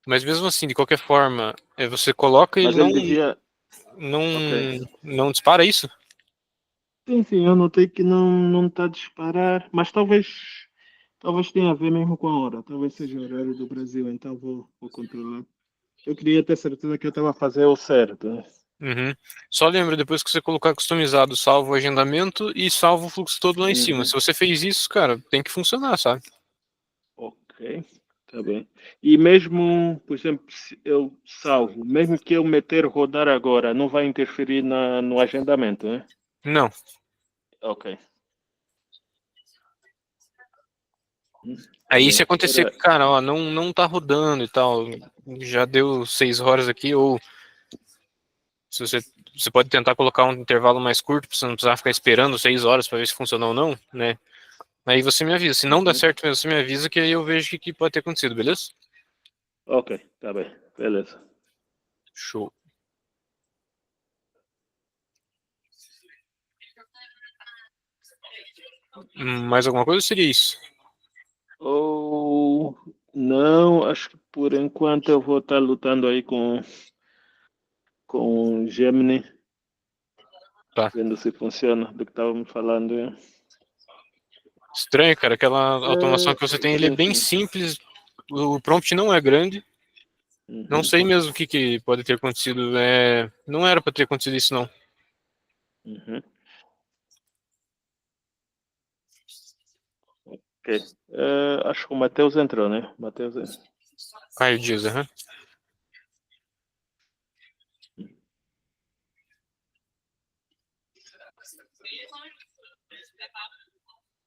Mas mesmo assim, de qualquer forma, você coloca e Mas ele devia... não, Ok. não dispara isso? Sim, eu notei que não está a disparar, mas talvez tenha a ver mesmo com a hora. Talvez seja o horário do Brasil, então vou controlar. Eu queria ter certeza que eu estava a fazer o certo, né? Uhum. Só lembra, depois que você colocar customizado, salva o agendamento e salva o fluxo todo lá em cima. Uhum. Se você fez isso, cara, tem que funcionar, sabe? Ok, tá bem. E mesmo, por exemplo, se eu salvo, mesmo que eu meter rodar agora, não vai interferir no agendamento, né? Não. Ok. Tá Aí se bem. acontecer, cara, ó, não tá rodando e tal, já deu 6 horas aqui, ou se você pode tentar colocar um intervalo mais curto, pra você não precisar ficar esperando 6 horas para ver se funcionou ou não, né? Aí você me avisa. Se não der Uhum. certo mesmo, você me avisa que aí eu vejo o que pode ter acontecido, beleza? Ok, tá bem. Beleza. Show. Mais alguma coisa ou seria isso? Ou não, acho que por enquanto eu vou estar lutando aí com o Gemini, Tá. vendo se funciona do que estávamos falando. É. Estranho, cara, aquela automação que você tem, ele é Sim, bem sim. simples, o prompt não é grande. Não Uhum, sei mesmo o que pode ter acontecido. Não era pra ter acontecido isso, não. uhum. Ok. Acho que o Matheus entrou, né? Matheus. Caio Dias, aham.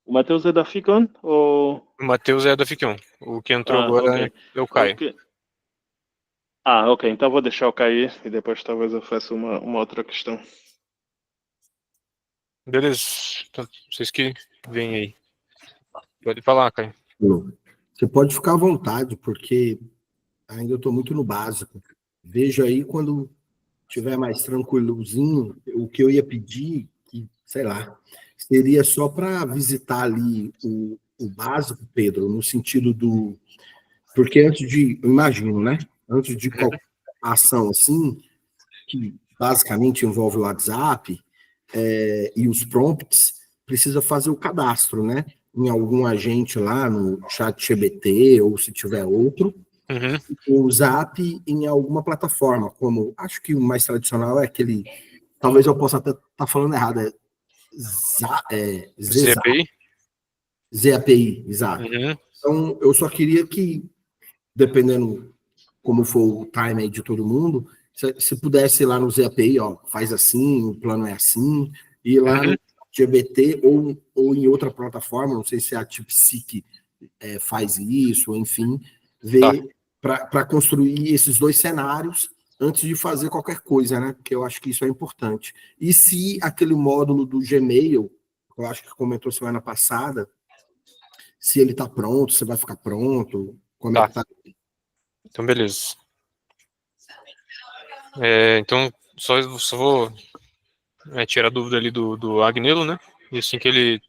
O Matheus é da Ficon? Ou... O Matheus é da Fic1. O que entrou Ah, agora ok. é o Caio. Ok. Ah, ok. Então vou deixar eu cair e depois talvez eu faça uma outra questão. Beleza. Então, vocês que vêm aí. Pode falar, Caio. Você pode ficar à vontade, porque ainda eu estou muito no básico. Veja aí quando tiver mais tranquilozinho, o que eu ia pedir, que, sei lá, seria só para visitar ali o básico, Pedro, no sentido do. Porque antes de, eu imagino, né? Antes de Uhum. qualquer ação assim, que basicamente envolve o WhatsApp e os prompts, precisa fazer o cadastro, né? Em algum agente lá no chat GBT ou se tiver outro, Uhum. o Zap em alguma plataforma, como acho que o mais tradicional é aquele, talvez eu possa até estar falando errado, Zap, ZPI? ZAPI, exato. Uhum. Então, eu só queria que, dependendo como for o time aí de todo mundo, se pudesse ir lá no ZAPI, ó, faz assim, o plano é assim, ir lá Uhum. no GBT ou em outra plataforma, não sei se a TipSeek faz isso, enfim, Tá, ver para construir esses dois cenários antes de fazer qualquer coisa, né? Porque eu acho que isso é importante. E se aquele módulo do Gmail, eu acho que comentou semana passada, se ele está pronto, se vai ficar pronto, como é tá. que tá? Então, beleza. Então, só vou tirar a dúvida ali do Agnelo, né? E assim que ele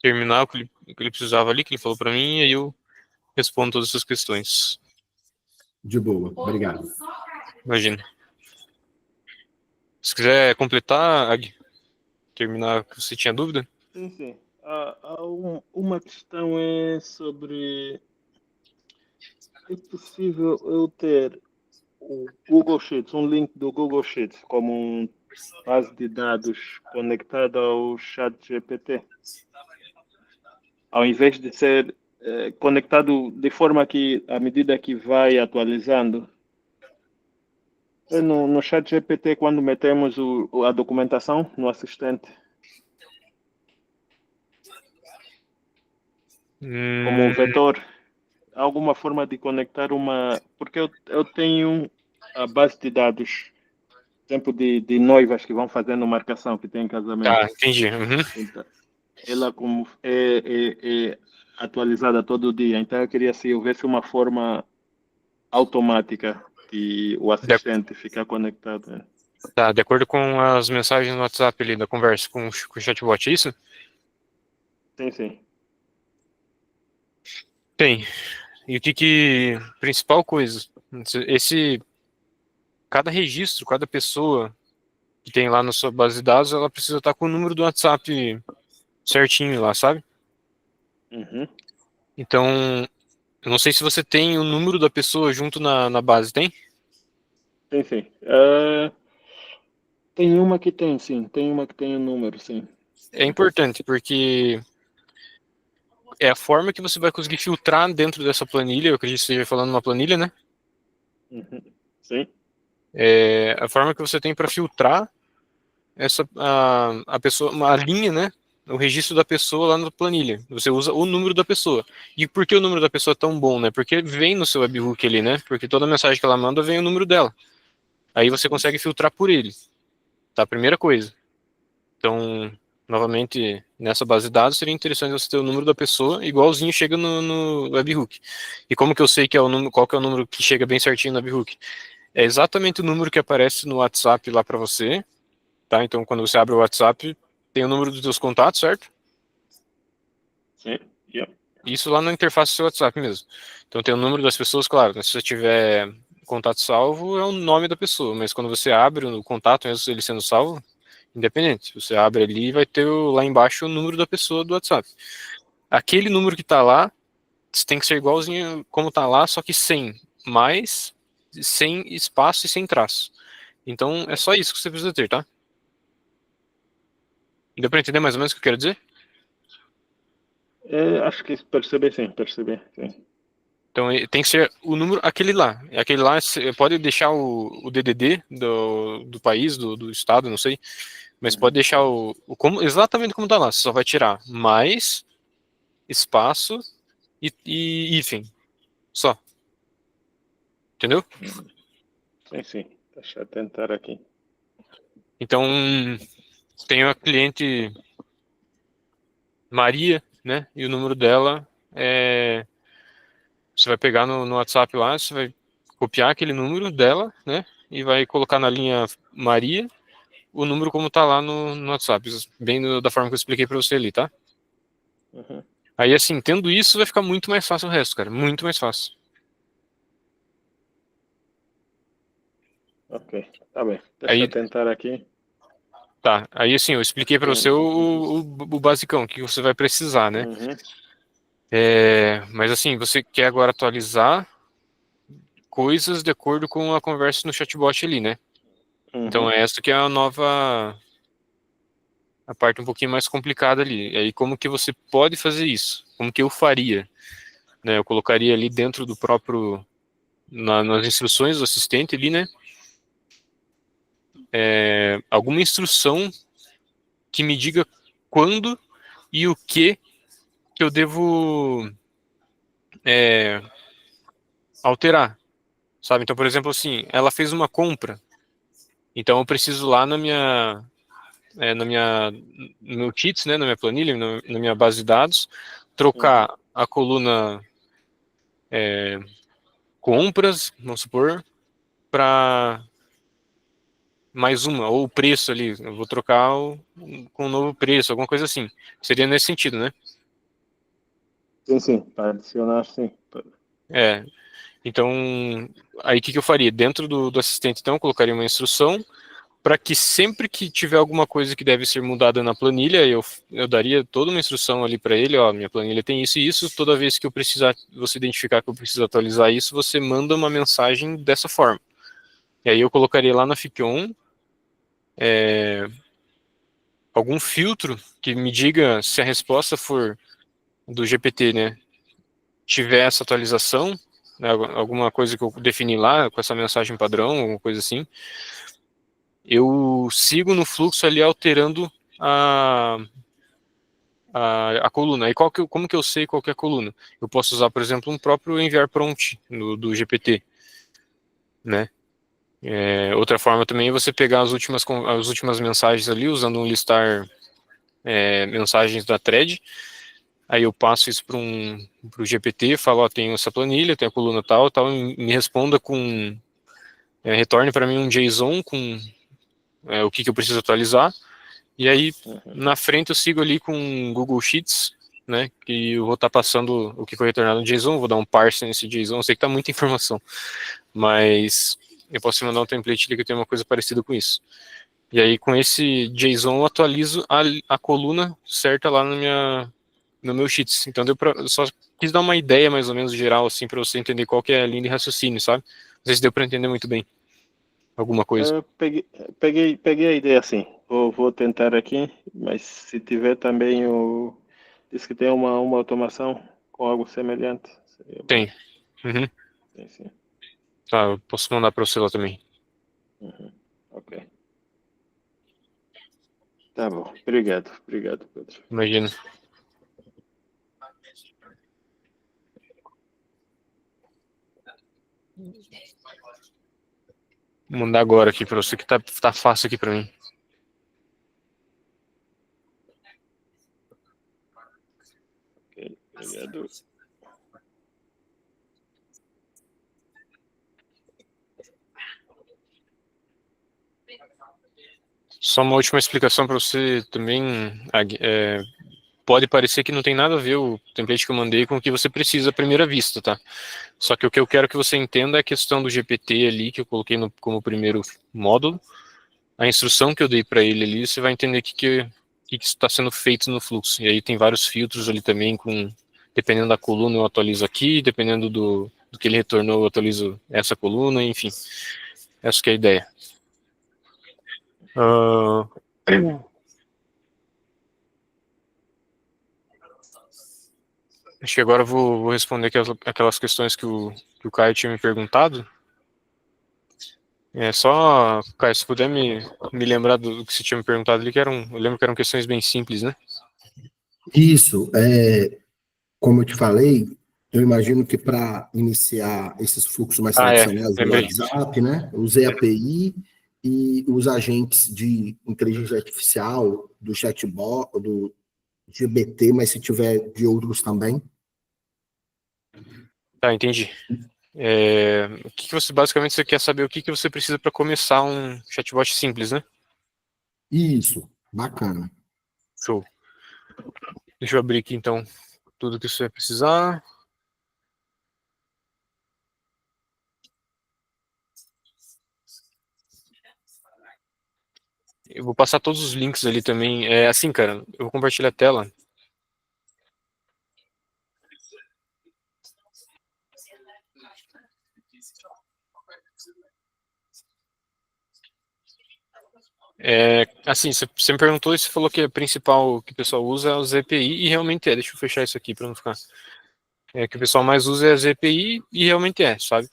terminar o que ele precisava ali, que ele falou pra mim, aí eu respondo todas essas questões. De boa, obrigado. Imagina. Se quiser completar, Ag, terminar o que você tinha dúvida? Sim, sim. Uma questão é sobre... É possível eu ter o Google Sheets, um link do Google Sheets, como um base de dados conectada ao chat GPT, ao invés de ser conectado de forma que, à medida que vai atualizando, no chat GPT, quando metemos a documentação no assistente, como um Hum, vetor, há alguma forma de conectar uma... Porque eu tenho a base de dados, exemplo, de noivas que vão fazendo marcação, que tem casamento. tá, entendi. Uhum. Então, ela como é atualizada todo dia. Então eu queria se houvesse uma forma automática que o De, assistente ficar conectado. Né? tá, de acordo com as mensagens no WhatsApp ali da conversa com o chatbot, é isso? Sim, sim. Tem. E principal coisa, cada registro, cada pessoa que tem lá na sua base de dados, ela precisa estar com o número do WhatsApp certinho lá, sabe? Uhum. Então, eu não sei se você tem o número da pessoa junto na base, tem? Sim, sim. Tem uma que tem, sim. Tem uma que tem o número, sim. É importante, porque é a forma que você vai conseguir filtrar dentro dessa planilha, eu acredito que você esteja falando uma planilha, né? Uhum. Sim. É a forma que você tem para filtrar a pessoa, uma linha, né? O registro da pessoa lá na planilha. Você usa o número da pessoa. E por que o número da pessoa é tão bom, né? Porque vem no seu webhook ali, né? Porque toda mensagem que ela manda vem o número dela. Aí você consegue filtrar por ele. Tá? Primeira coisa. Então, novamente, nessa base de dados, seria interessante você ter o número da pessoa, igualzinho chega no webhook. E como que eu sei que é o número, qual que é o número que chega bem certinho no webhook? É exatamente o número que aparece no WhatsApp lá para você, tá? Então, quando você abre o WhatsApp, tem o número dos seus contatos, certo? Sim. Yeah. Isso lá na interface do seu WhatsApp mesmo. Então, tem o número das pessoas, claro, né? Se você tiver contato salvo, é o nome da pessoa, mas quando você abre o contato, mesmo ele sendo salvo, independente. Você abre ali e vai ter lá embaixo o número da pessoa do WhatsApp. Aquele número que está lá tem que ser igualzinho como está lá, só que sem espaço e sem traço. Então é só isso que você precisa ter, tá? Deu para entender mais ou menos o que eu quero dizer? Acho que percebi, sim. Percebi, sim. Então tem que ser o número, aquele lá. Aquele lá, você pode deixar o DDD do país, do estado, não sei. Mas pode deixar exatamente como está lá. Você só vai tirar mais espaço e hífen. Só. Entendeu? Sim, sim. Deixa eu tentar aqui. Então, tem a cliente Maria, né? E o número dela é. Você vai pegar no WhatsApp lá, você vai copiar aquele número dela, né? E vai colocar na linha Maria o número como tá lá no WhatsApp, bem da forma que eu expliquei para você ali, tá? Uhum. Aí, assim, tendo isso, vai ficar muito mais fácil o resto, cara. Muito mais fácil. Ok. Tá bem. Deixa Aí, eu tentar aqui. tá. Aí, assim, eu expliquei para você o basicão, o que você vai precisar, né? Uhum. Mas, assim, você quer agora atualizar coisas de acordo com a conversa no chatbot ali, né? Então, Uhum. essa que é a parte um pouquinho mais complicada ali. E aí, como que você pode fazer isso? Como que eu faria? Né? Eu colocaria ali dentro do próprio, nas instruções do assistente ali, né? Alguma instrução que me diga quando e o que eu devo alterar, sabe? Então, por exemplo, assim, ela fez uma compra, então eu preciso lá no meu Sheets, né, na minha planilha, na minha base de dados, Uhum. trocar a coluna compras, vamos supor, para mais uma, ou o preço ali, eu vou trocar com um novo preço, alguma coisa assim. Seria nesse sentido, né? Sim, sim. Para adicionar, sim. É, então, aí o que eu faria? Dentro do assistente, então, eu colocaria uma instrução para que sempre que tiver alguma coisa que deve ser mudada na planilha, eu daria toda uma instrução ali para ele, ó, minha planilha tem isso e isso, toda vez que eu precisar, você identificar que eu preciso atualizar isso, você manda uma mensagem dessa forma. E aí eu colocaria lá na Fipion algum filtro que me diga se a resposta for do GPT, né, tiver essa atualização, né, alguma coisa que eu defini lá, com essa mensagem padrão, alguma coisa assim, eu sigo no fluxo ali alterando a, a coluna. Aí como que eu sei qual que é a coluna? Eu posso usar, por exemplo, um próprio enviar prompt do GPT, né? Outra forma também é você pegar as últimas mensagens ali, usando um listar mensagens da thread. Aí eu passo isso para o GPT, falo, ó, tenho essa planilha, tem a coluna tal, tal, e me responda retorne para mim um JSON com o que eu preciso atualizar. E aí, Uhum. na frente, eu sigo ali com Google Sheets, né, que eu vou estar passando o que foi retornado no JSON, vou dar um parse nesse JSON, eu sei que tá muita informação, mas eu posso te mandar um template ali que tem uma coisa parecida com isso. E aí, com esse JSON, eu atualizo a coluna certa lá no meu Sheets. Então, eu só quis dar uma ideia mais ou menos geral, assim, para você entender qual que é a linha de raciocínio, sabe? Não sei se deu para entender muito bem alguma coisa. Peguei a ideia assim. Vou tentar aqui, mas se tiver também o. Diz que tem uma automação com algo semelhante. Seria bom. Tem. Uhum. Sim, sim. Tá, eu posso mandar para você lá também. Uhum. Ok. Tá bom. Obrigado, Pedro. Imagina. Vou mandar agora aqui para você que tá fácil aqui para mim. Ok, obrigado. Só uma última explicação para você também. Pode parecer que não tem nada a ver o template que eu mandei com o que você precisa à primeira vista, tá? Só que o que eu quero que você entenda é a questão do GPT ali, que eu coloquei como primeiro módulo. A instrução que eu dei para ele ali, você vai entender o que está sendo feito no fluxo. E aí tem vários filtros ali também, dependendo da coluna eu atualizo aqui, dependendo do que ele retornou eu atualizo essa coluna, enfim. Essa que é a ideia. Uh, Acho que agora eu vou responder aquelas questões que o Caio tinha me perguntado. Só, Caio, se puder me lembrar do que você tinha me perguntado ali, eu lembro que eram questões bem simples, né? Isso, como eu te falei, eu imagino que para iniciar esses fluxos mais tradicionais do Lembrei. WhatsApp, né, usei a API e os agentes de inteligência artificial, do chatbot, do GBT, mas se tiver de outros também. Tá, entendi. Basicamente você quer saber o que você precisa para começar um chatbot simples, né? Isso, bacana. Show. Deixa eu abrir aqui então tudo que você vai precisar. Eu vou passar todos os links ali também. Assim, cara, eu vou compartilhar a tela. Assim, você me perguntou e você falou que a principal que o pessoal usa é o ZPI, e realmente é. Deixa eu fechar isso aqui para não ficar. Que o pessoal mais usa é a ZPI, e realmente sabe?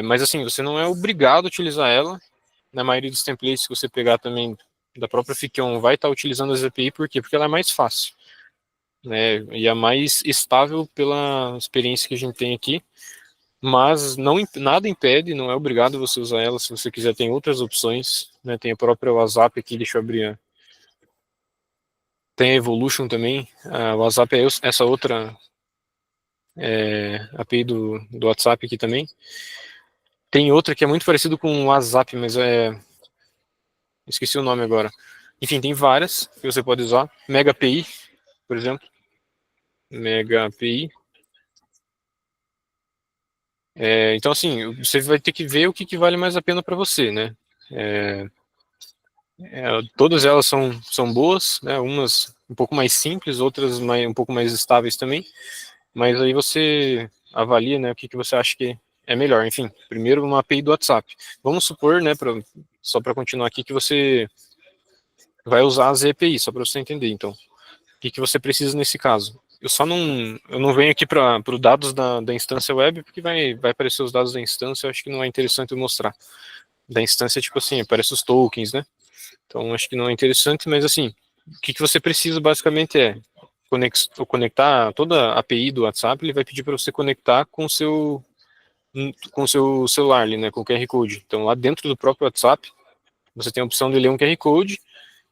Mas assim, você não é obrigado a utilizar ela. Na maioria dos templates que você pegar também da própria Fikion vai estar utilizando a ZPI, por quê? Porque ela é mais fácil, né? E é mais estável pela experiência que a gente tem aqui. Mas nada impede, não é obrigado você usar ela. Se você quiser, tem outras opções, né? Tem a própria WhatsApp aqui, deixa eu abrir. Tem a Evolution também. A WhatsApp é essa outra API do WhatsApp aqui também. Tem outra que é muito parecido com o WhatsApp, mas esqueci o nome agora. Enfim, tem várias que você pode usar. Mega API, por exemplo. Mega API. Então, assim, você vai ter que ver o que vale mais a pena para você, né? Todas elas são boas, né? Umas um pouco mais simples, outras um pouco mais estáveis também. Mas aí você avalia, né, o que você acha que é melhor. Enfim, primeiro uma API do WhatsApp. Vamos supor, né, só para continuar aqui, que você vai usar a ZPI, só para você entender. Então, o que você precisa nesse caso? Eu não venho aqui para os dados da instância web, porque vai aparecer os dados da instância, eu acho que não é interessante eu mostrar. Da instância, tipo assim, aparece os tokens, né? Então, acho que não é interessante, mas assim, o que você precisa basicamente é conectar toda a API do WhatsApp, ele vai pedir para você conectar com o seu celular ali, né, com o QR Code. Então, lá dentro do próprio WhatsApp, você tem a opção de ler um QR Code,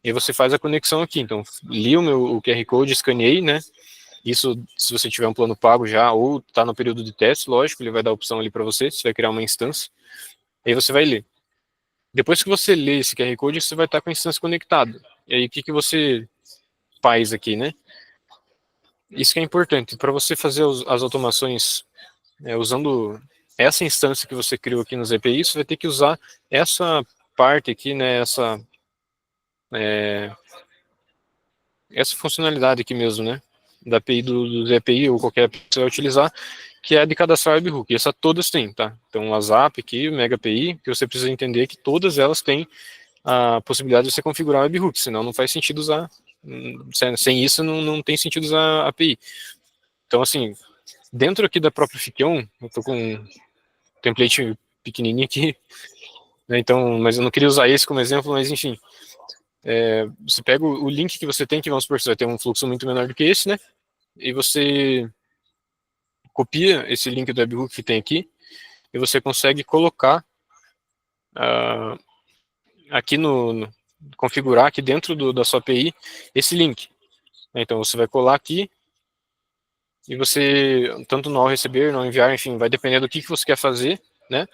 e aí você faz a conexão aqui. Então, li o QR Code, escaneei, né, isso se você tiver um plano pago já, ou está no período de teste, lógico, ele vai dar a opção ali para você, você vai criar uma instância, aí você vai ler. Depois que você lê esse QR Code, você vai estar com a instância conectada. E aí, o que você faz aqui, né? isso que é importante. Para você fazer as automações usando essa instância que você criou aqui nos APIs, você vai ter que usar essa parte aqui, né, essa funcionalidade aqui mesmo, né, da API do API ou qualquer API que você vai utilizar, que é de cadastrar webhook. Essa todas têm, tá? Então, o WhatsApp aqui, o Mega API, que você precisa entender que todas elas têm a possibilidade de você configurar o webhook, senão não faz sentido usar, sem isso não tem sentido usar a API. Então, assim, dentro aqui da própria Ficão, eu tô com um template pequenininho aqui, né, então, mas eu não queria usar esse como exemplo, mas enfim, você pega o link que você tem, que vamos supor que você vai ter um fluxo muito menor do que esse, né, e você copia esse link do webhook que tem aqui, e você consegue colocar aqui configurar aqui dentro da sua API esse link. Então você vai colar aqui e você, tanto no ao receber, no ao enviar, enfim, vai depender do que você quer fazer, né?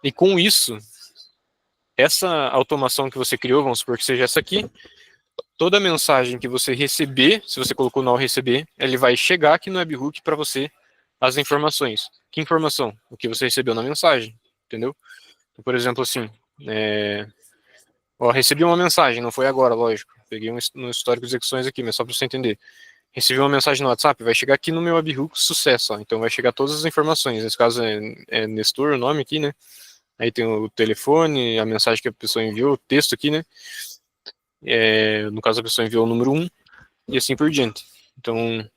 E com isso, essa automação que você criou, vamos supor que seja essa aqui, toda mensagem que você receber, se você colocou no ao receber, ele vai chegar aqui no webhook para você as informações. Que informação? O que você recebeu na mensagem, entendeu? Então, por exemplo, assim, recebi uma mensagem, não foi agora, lógico. Peguei no histórico de execuções aqui, mas só para você entender. Recebi uma mensagem no WhatsApp, vai chegar aqui no meu webhook sucesso, ó. Então vai chegar todas as informações. Nesse caso é Nestor, o nome aqui, né? Aí tem o telefone, a mensagem que a pessoa enviou, o texto aqui, né? No caso a pessoa enviou o número 1 e assim por diante. Então,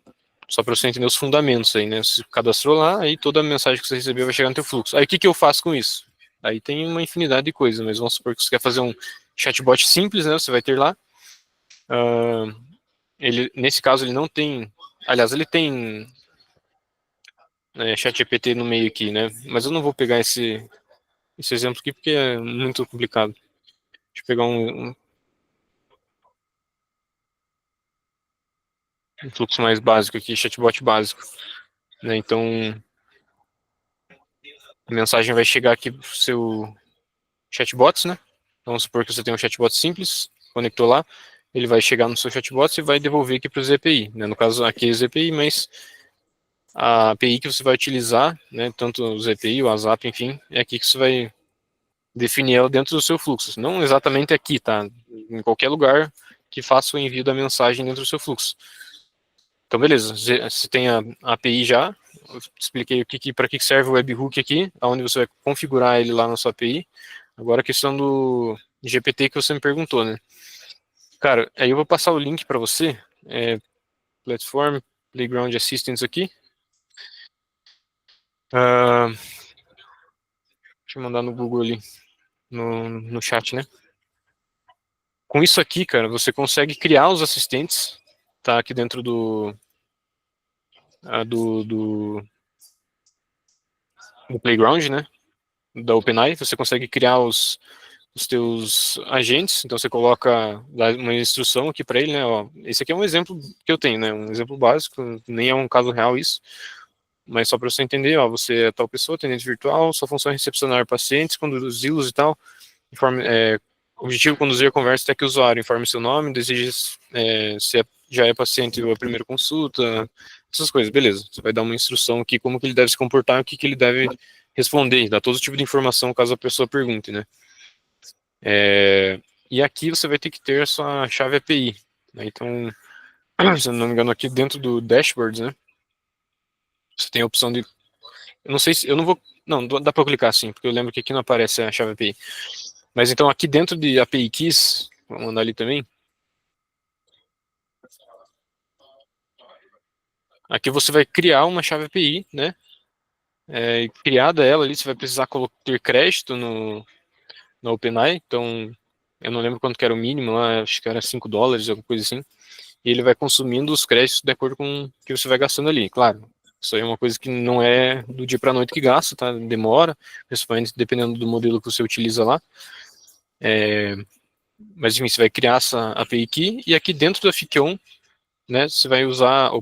só para você entender os fundamentos aí, né? Você cadastrou lá, aí toda a mensagem que você recebeu vai chegar no teu fluxo. Aí o que eu faço com isso? Aí tem uma infinidade de coisas, mas vamos supor que você quer fazer um chatbot simples, né? Você vai ter lá. Nesse caso ele não tem, aliás, ele tem ChatGPT no meio aqui, né? Mas eu não vou pegar esse exemplo aqui porque é muito complicado. Deixa eu pegar um fluxo mais básico aqui, chatbot básico, né? Então a mensagem vai chegar aqui pro seu chatbots, né? Então, vamos supor que você tem um chatbot simples, conectou lá, ele vai chegar no seu chatbot e vai devolver aqui para o ZPI, né? No caso aqui é ZPI, mas a API que você vai utilizar, né? Tanto o ZPI, o WhatsApp, enfim, é aqui que você vai definir ela dentro do seu fluxo. Não exatamente aqui, tá? Em qualquer lugar que faça o envio da mensagem dentro do seu fluxo. Então, beleza. Você tem a API já. Eu expliquei para que serve o webhook aqui, onde você vai configurar ele lá na sua API. Agora a questão do GPT que você me perguntou, né? Cara, aí eu vou passar o link para você. Platform Playground Assistance aqui. Deixa eu mandar no Google ali, no chat, né? Com isso aqui, cara, você consegue criar os assistentes, tá? Aqui dentro do Playground, né? Da OpenAI, você consegue criar os teus agentes, então você coloca uma instrução aqui para ele, né? Ó, esse aqui é um exemplo que eu tenho, né? Um exemplo básico, nem é um caso real isso, mas só para você entender, ó, você é tal pessoa, atendente virtual, sua função é recepcionar pacientes, conduzi-los e tal, objetivo conduzir a conversa até que o usuário informe seu nome, deseja se já é paciente ou a primeira consulta, essas coisas, beleza. Você vai dar uma instrução aqui como que ele deve se comportar, o que ele deve responder, dar todo tipo de informação caso a pessoa pergunte, né? E aqui você vai ter que ter a sua chave API, né? Então, se eu não me engano, aqui dentro do dashboard, né? Você tem a opção de, eu não sei se, eu não vou, não, dá para clicar sim, porque eu lembro que aqui não aparece a chave API. Mas então aqui dentro de API Keys, vamos mandar ali também. Aqui você vai criar uma chave API, né? Criada ela ali, você vai precisar ter crédito no OpenAI. Então, eu não lembro quanto que era o mínimo lá, acho que era $5, alguma coisa assim. E ele vai consumindo os créditos de acordo com o que você vai gastando ali. Claro, isso aí é uma coisa que não é do dia para a noite que gasta, tá? Demora, principalmente dependendo do modelo que você utiliza lá. Mas enfim, você vai criar essa API Key e aqui dentro da Ficon, né, você vai usar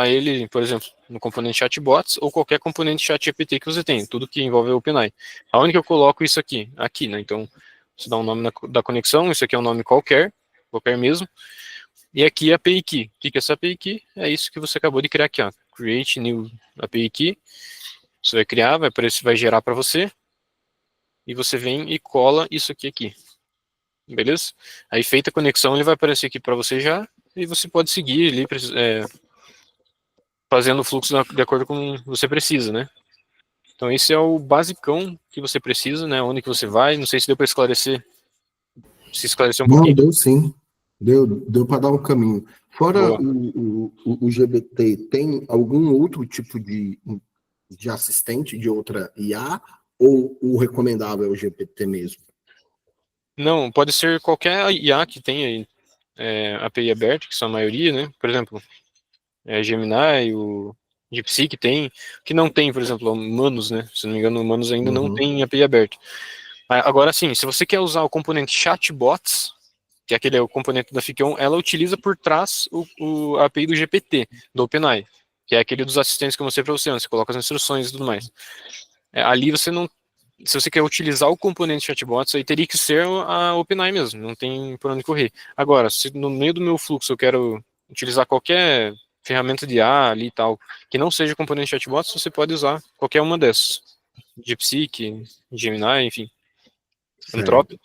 ele, por exemplo, no componente chatbots ou qualquer componente chat-GPT que você tem, tudo que envolve o OpenAI. Aonde que eu coloco isso aqui? Aqui, né? Então, você dá um nome da conexão, isso aqui é um nome qualquer mesmo, E aqui a API Key. O que é essa API Key? É isso que você acabou de criar aqui, ó. Create new API Key. Você vai criar, vai aparecer, vai gerar para você. E você vem e cola isso aqui. Beleza? Aí feita a conexão, ele vai aparecer aqui para você já. E você pode seguir ali, fazendo o fluxo de acordo com o que você precisa, né? Então esse é o basicão que você precisa, né? Onde que você vai. Não sei se deu para esclarecer. Se esclareceu um Não, pouquinho. deu sim. Deu para dar um caminho. Fora Boa. o GBT, tem algum outro tipo de assistente de outra IA? Ou o recomendável é o GPT mesmo? Não, pode ser qualquer IA que tenha API aberta, que são a maioria, né? Por exemplo, Gemini, o DeepSeek tem, que não tem, por exemplo, o Manus, né? Se não me engano, o Manus ainda não tem API aberta. Agora sim, se você quer usar o componente chatbots, que é aquele o componente da Fickion, ela utiliza por trás a API do GPT, do OpenAI, que é aquele dos assistentes que eu mostrei para você, onde você coloca as instruções e tudo mais. Ali você não, se você quer utilizar o componente chatbots, aí teria que ser a OpenAI mesmo, não tem por onde correr. Agora, se no meio do meu fluxo eu quero utilizar qualquer ferramenta de IA ali e tal, que não seja componente chatbots, você pode usar qualquer uma dessas. DeepSeek, Gemini, enfim. Certo. Anthropic,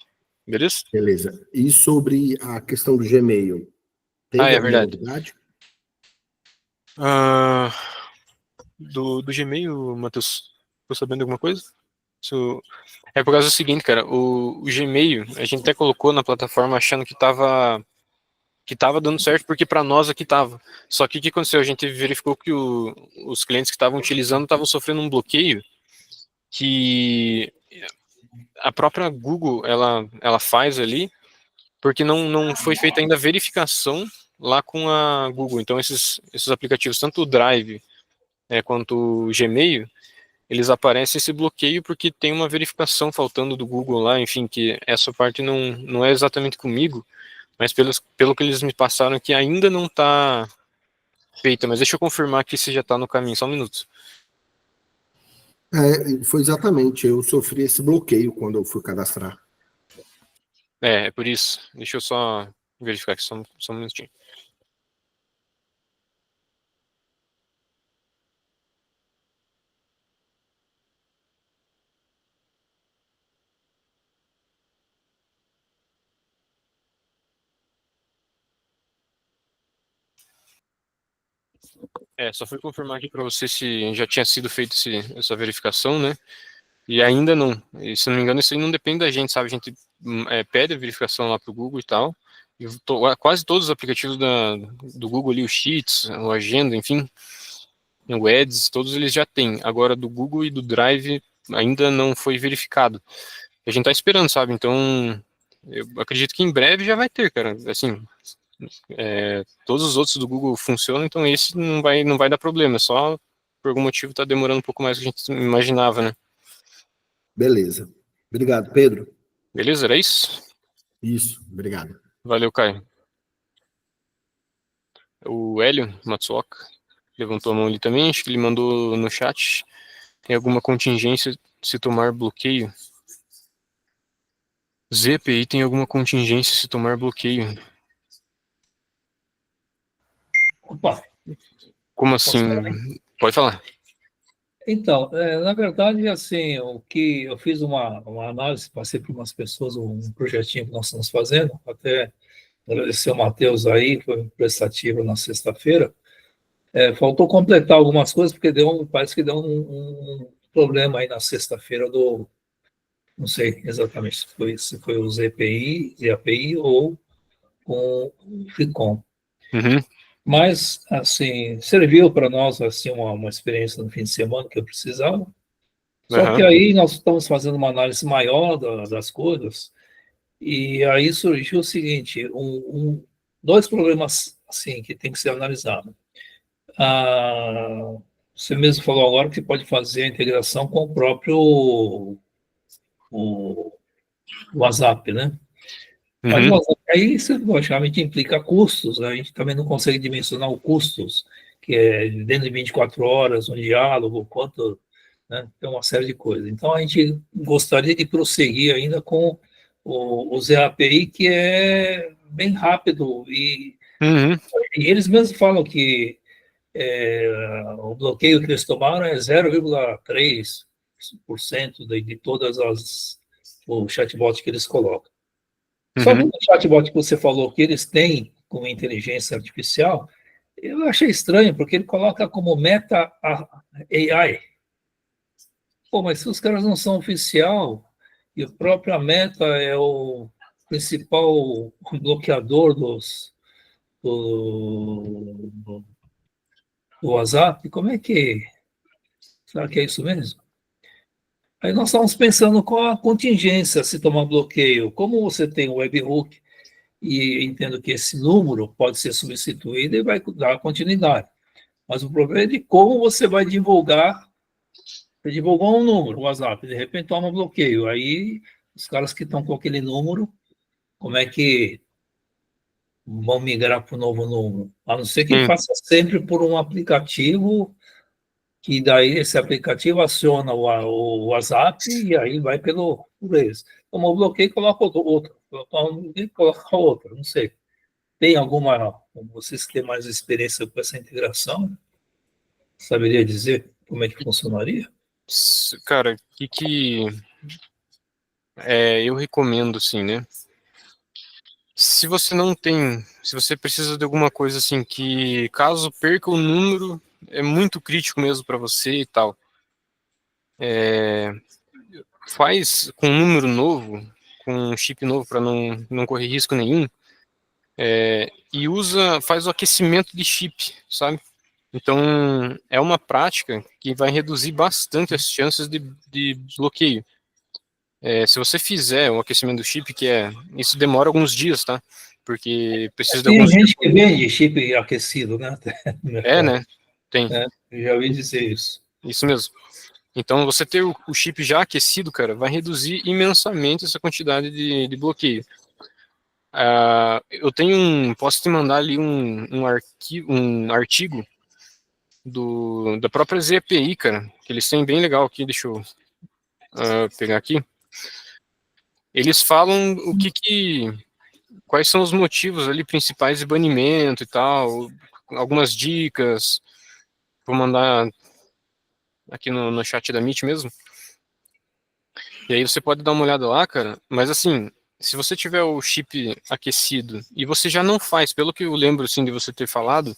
beleza? Beleza. E sobre a questão do Gmail, teve É alguma verdade. novidade? Do Gmail, Matheus, tô sabendo alguma coisa? É por causa do seguinte, cara, o Gmail, a gente até colocou na plataforma achando que tava dando certo, porque para nós aqui tava. Só que o que aconteceu? A gente verificou que os clientes que estavam utilizando estavam sofrendo um bloqueio que a própria Google, ela faz ali, porque não foi feita ainda a verificação lá com a Google. Então esses aplicativos, tanto o Drive quanto o Gmail, eles aparecem esse bloqueio porque tem uma verificação faltando do Google lá, enfim, que essa parte não é exatamente comigo, mas pelo que eles me passaram que ainda não está feita, mas deixa eu confirmar que se já está no caminho, só um minuto. Foi exatamente, eu sofri esse bloqueio quando eu fui cadastrar. É por isso, deixa eu só verificar aqui, só um minutinho. Só fui confirmar aqui para você se já tinha sido feita essa verificação, né? E ainda não. E, se não me engano, isso aí não depende da gente, sabe? A gente pede a verificação lá pro Google e tal. E quase todos os aplicativos do Google ali, o Sheets, o Agenda, enfim, o Ads, todos eles já têm. Agora, do Google e do Drive ainda não foi verificado. A gente tá esperando, sabe? Então, eu acredito que em breve já vai ter, cara. Assim, todos os outros do Google funcionam, então esse não vai dar problema. Só por algum motivo tá demorando um pouco mais do que a gente imaginava, né? Beleza. Obrigado, Pedro. Beleza, era isso? Isso, obrigado. Valeu, Caio. O Hélio Matsuoka levantou a mão ali também, acho que ele mandou no chat. Tem alguma contingência se tomar bloqueio? ZPI tem alguma contingência se tomar bloqueio? Opa, Como posso assim? falar, hein? Pode falar. Então, na verdade, assim, o que eu fiz uma análise, passei para umas pessoas um projetinho que nós estamos fazendo, até agradecer o Matheus aí, foi prestativo na sexta-feira. Faltou completar algumas coisas, porque parece que deu um problema aí na sexta-feira não sei exatamente se foi o ZPI, ZAPI ou com o FICOM. Uhum. Mas, assim, serviu para nós, assim, uma experiência no fim de semana que eu precisava. Só que Uhum. aí nós estamos fazendo uma análise maior das coisas, e aí surgiu o seguinte, dois problemas, assim, que tem que ser analisado. Ah, você mesmo falou agora que pode fazer a integração com o próprio o WhatsApp, né? Mas o Uhum. WhatsApp aí, isso, logicamente, implica custos, né? A gente também não consegue dimensionar os custos, que é dentro de 24 horas, um diálogo, quanto, né? Tem uma série de coisas. Então, a gente gostaria de prosseguir ainda com o ZAPI, que é bem rápido e Uhum. E eles mesmos falam que o bloqueio que eles tomaram é 0,3% de todas o chatbot que eles colocam. Só que Uhum. o chatbot que você falou que eles têm com inteligência artificial, eu achei estranho, porque ele coloca como meta AI. Pô, mas se os caras não são oficial, e a própria Meta é o principal bloqueador do, do WhatsApp, como é que... Será que é isso mesmo? Aí nós estamos pensando qual a contingência se tomar bloqueio. Como você tem o webhook e entendo que esse número pode ser substituído e vai dar continuidade. Mas o problema é de como você vai divulgar. Você divulgou um número, o WhatsApp, de repente toma bloqueio. Aí os caras que estão com aquele número, como é que vão migrar para o novo número? A não ser que Sim. faça sempre por um aplicativo, que daí esse aplicativo aciona o WhatsApp e aí vai por eles. Tomou bloqueio, coloca outro. Coloca outro, não sei. Tem alguma... Vocês que têm mais experiência com essa integração, saberia dizer como é que funcionaria? Cara, o que eu recomendo, assim, né? Se você não tem, se você precisa de alguma coisa assim que, caso perca o número, é muito crítico mesmo para você e tal. Faz com um número novo, com um chip novo para não correr risco nenhum, e faz o aquecimento de chip, sabe? Então, é uma prática que vai reduzir bastante as chances de bloqueio. Se você fizer o aquecimento do chip, isso demora alguns dias, tá? Porque precisa de Tem alguns dias. gente que vende chip aquecido, né? No mercado. Né? Tem. Eu já ouvi dizer isso. Isso mesmo. Então, você ter o chip já aquecido, cara, vai reduzir imensamente essa quantidade de bloqueio. Eu posso te mandar ali um artigo da própria ZPI, cara, que eles têm bem legal aqui, deixa eu pegar aqui. Eles falam quais são os motivos ali principais de banimento e tal, algumas dicas, vou mandar aqui no chat da Meet mesmo. E aí você pode dar uma olhada lá, cara, mas assim, se você tiver o chip aquecido e você já não faz, pelo que eu lembro assim de você ter falado,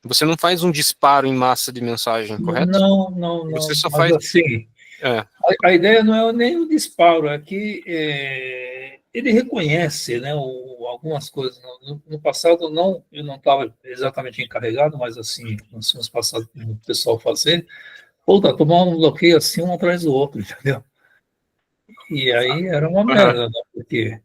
você não faz um disparo em massa de mensagem, correto? Não, não, Você não. só Mas faz. assim, É, a ideia não é nem o disparo, é que ele reconhece, né, algumas coisas. No passado, não, eu não estava exatamente encarregado, mas assim, nós tínhamos passado o pessoal fazer. Pô, tá tomar um bloqueio assim, um atrás do outro, entendeu? E aí era uma aham. merda, né? Porque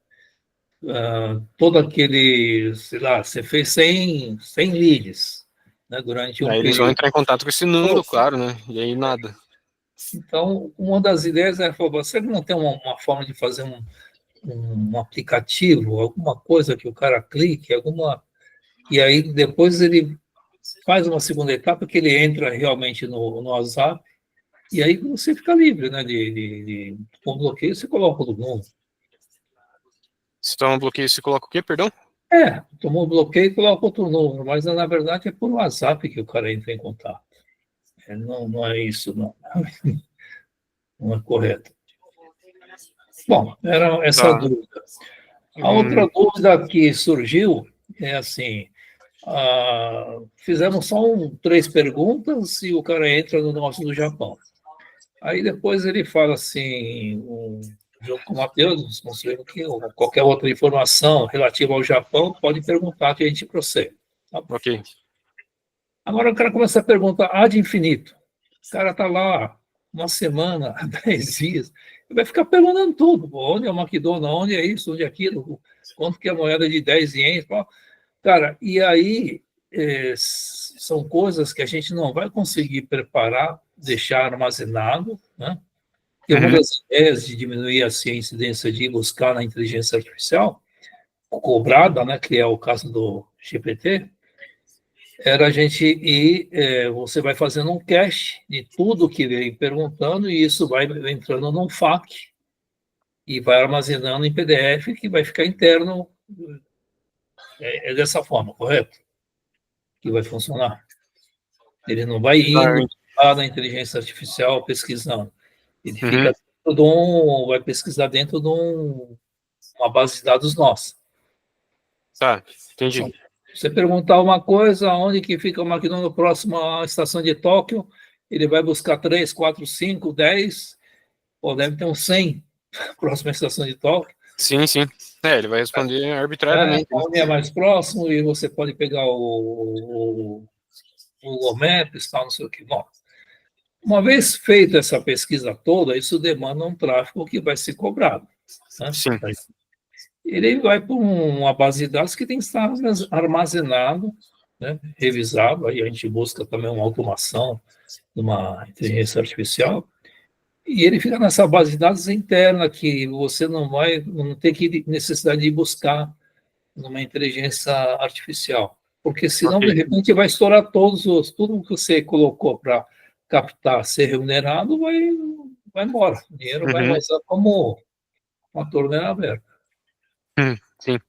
todo aquele, sei lá, você fez 100 leads, né, durante um Aí eles vão período. entrar em contato com esse número, claro, né? E aí nada. Então, uma das ideias é, você não tem uma forma de fazer um aplicativo, alguma coisa que o cara clique, e aí depois ele faz uma segunda etapa que ele entra realmente no WhatsApp, e aí você fica livre, né, com bloqueio, você coloca o número. Se toma um bloqueio, você coloca o quê, perdão? Tomou bloqueio e coloca outro número, mas na verdade é por WhatsApp que o cara entra em contato. Não, não é isso, não. Não é correto. Bom, era essa Tá. dúvida. A outra dúvida que surgiu é assim: fizemos só 3 perguntas e o cara entra no negócio do Japão. Aí depois ele fala assim, junto com o Matheus, nos construímos que qualquer outra informação relativa ao Japão pode perguntar que a gente prossegue. Tá? Ok. Agora o cara começa a perguntar ad infinito. O cara está lá uma semana, 10 dias, ele vai ficar perguntando tudo. Onde é o McDonald's? Onde é isso? Onde é aquilo? Quanto que é a moeda de 10 ienes? Cara, e aí são coisas que a gente não vai conseguir preparar, deixar armazenado, né? E uma Uhum. das ideias de diminuir a incidência de buscar na inteligência artificial, cobrada, né, que é o caso do GPT, era a gente ir, você vai fazendo um cache de tudo que vem perguntando e isso vai entrando num FAQ e vai armazenando em PDF que vai ficar interno É dessa forma, correto? Que vai funcionar. Ele não vai indo lá na inteligência artificial pesquisando. Ele Uhum. fica vai pesquisar dentro de uma base de dados nossa. Tá, entendi. Você perguntar uma coisa, onde que fica o McDonald's próximo à estação de Tóquio, ele vai buscar 3, 4, 5, 10, ou deve ter uns 100 próximo à estação de Tóquio. Sim, sim. Ele vai responder arbitrariamente. Onde é mais próximo, e você pode pegar o Google Maps, tal, não sei o que. Bom, uma vez feita essa pesquisa toda, isso demanda um tráfego que vai ser cobrado. Né? Sim. Ele vai para uma base de dados que tem que estar armazenado, né, revisado, aí a gente busca também uma automação de uma inteligência artificial, e ele fica nessa base de dados interna que você não tem que necessidade de buscar numa inteligência artificial, porque senão, de repente, vai estourar tudo que você colocou para captar, ser remunerado, vai embora. O dinheiro vai vazar como uma torneira aberta. Sim.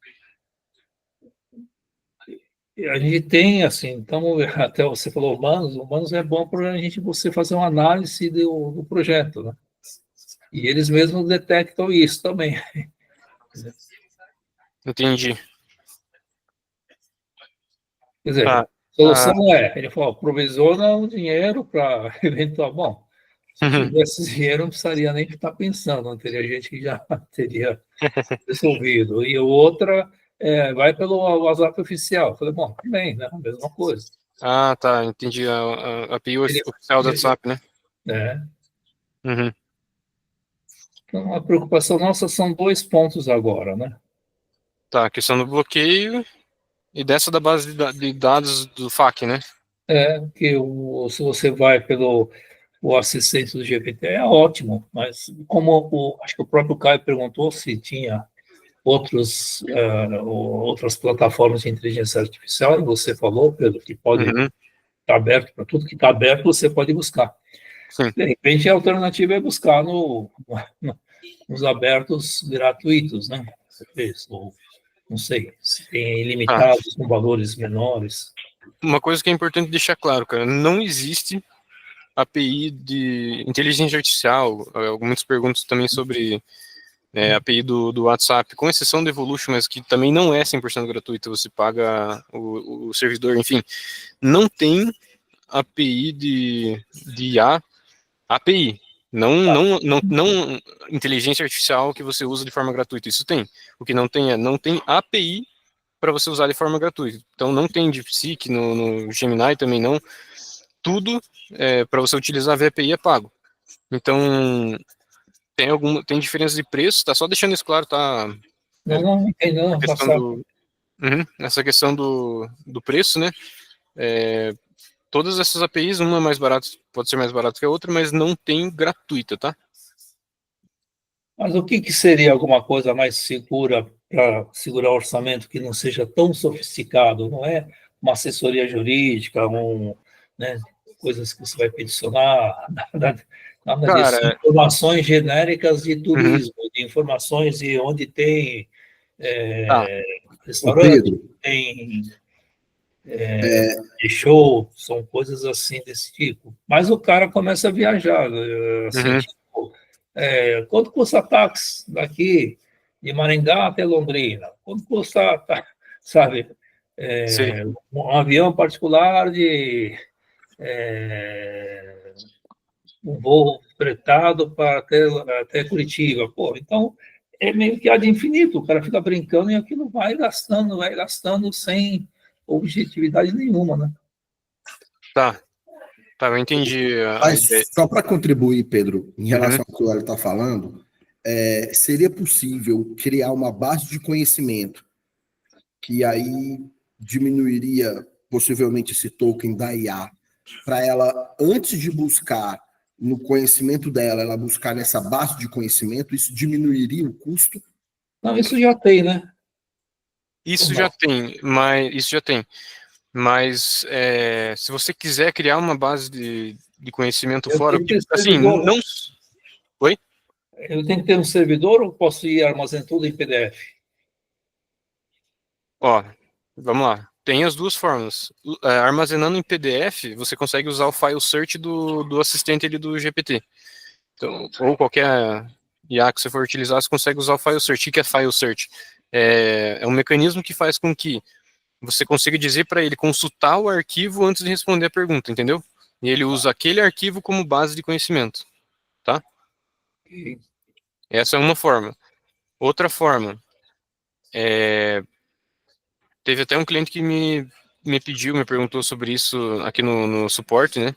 E a gente tem, assim, então, até você falou humanos é bom para você fazer uma análise do projeto, né? E eles mesmos detectam isso também. Entendi. Quer dizer, a solução ele falou, provisiona um dinheiro para eventual. Bom, se tivesse dinheiro, não precisaria nem estar pensando, não teria gente que já teria resolvido. E outra vai pelo WhatsApp oficial. Eu falei, bom, também, né? A mesma coisa. Tá, entendi. A API oficial do WhatsApp, né? Uhum. Então, a preocupação nossa são 2 pontos agora, né? Tá, a questão do bloqueio e dessa da base de dados do FAQ, né? Que se você vai pelo o assistente do GPT é ótimo, mas como acho que o próprio Caio perguntou se tinha outras plataformas de inteligência artificial, e você falou, Pedro, que pode estar aberto para tudo que está aberto, você pode buscar. Sim. De repente, a alternativa é buscar nos abertos gratuitos, né? Ou, não sei, se tem ilimitados com valores menores. Uma coisa que é importante deixar claro, cara, não existe API de inteligência artificial. Algumas perguntas também sobre API do WhatsApp, com exceção do Evolution, mas que também não é 100% gratuito, você paga o servidor, enfim. Não tem API de IA, API. Não inteligência artificial que você usa de forma gratuita. Isso tem. O que não tem não tem API para você usar de forma gratuita. Então não tem DeepSeek, no Gemini também não. Tudo para você utilizar a API é pago. Então tem diferença de preço, tá? Só deixando isso claro, tá? Não, Essa questão do preço, né? Todas essas APIs, uma é mais barata, pode ser mais barata que a outra, mas não tem gratuita, tá? Mas o que seria alguma coisa mais segura para segurar o orçamento que não seja tão sofisticado? Não é uma assessoria jurídica, né, coisas que você vai peticionar, nada disso. Informações genéricas de turismo, de informações de onde tem restaurante, tem show, são coisas assim desse tipo. Mas o cara começa a viajar, assim, tipo, quanto custa táxi daqui de Maringá até Londrina? Quanto custa, sabe, um avião particular de um voo fretado para até Curitiba? Pô, então é meio que ad infinito, o cara fica brincando e aquilo vai gastando sem objetividade nenhuma, né? Tá, eu entendi a ideia. Só para contribuir, Pedro, em relação ao que o Hélio está falando, seria possível criar uma base de conhecimento que aí diminuiria possivelmente esse token da IA para ela, antes de buscar no conhecimento dela, ela buscar nessa base de conhecimento, isso diminuiria o custo? Não, isso já tem, né? Isso já tem, mas se você quiser criar uma base de conhecimento fora, assim, não... Oi? Eu tenho que ter um servidor ou posso ir armazenando tudo em PDF? Ó, vamos lá. Tem as duas formas. Armazenando em PDF, você consegue usar o file search do assistente ali do GPT. Então, ou qualquer IA que você for utilizar, você consegue usar o file search. O que é file search? É um mecanismo que faz com que você consiga dizer para ele consultar o arquivo antes de responder a pergunta, entendeu? E ele usa aquele arquivo como base de conhecimento, tá? E- Essa é uma forma. Outra forma, teve até um cliente que me pediu, me perguntou sobre isso aqui no suporte, né?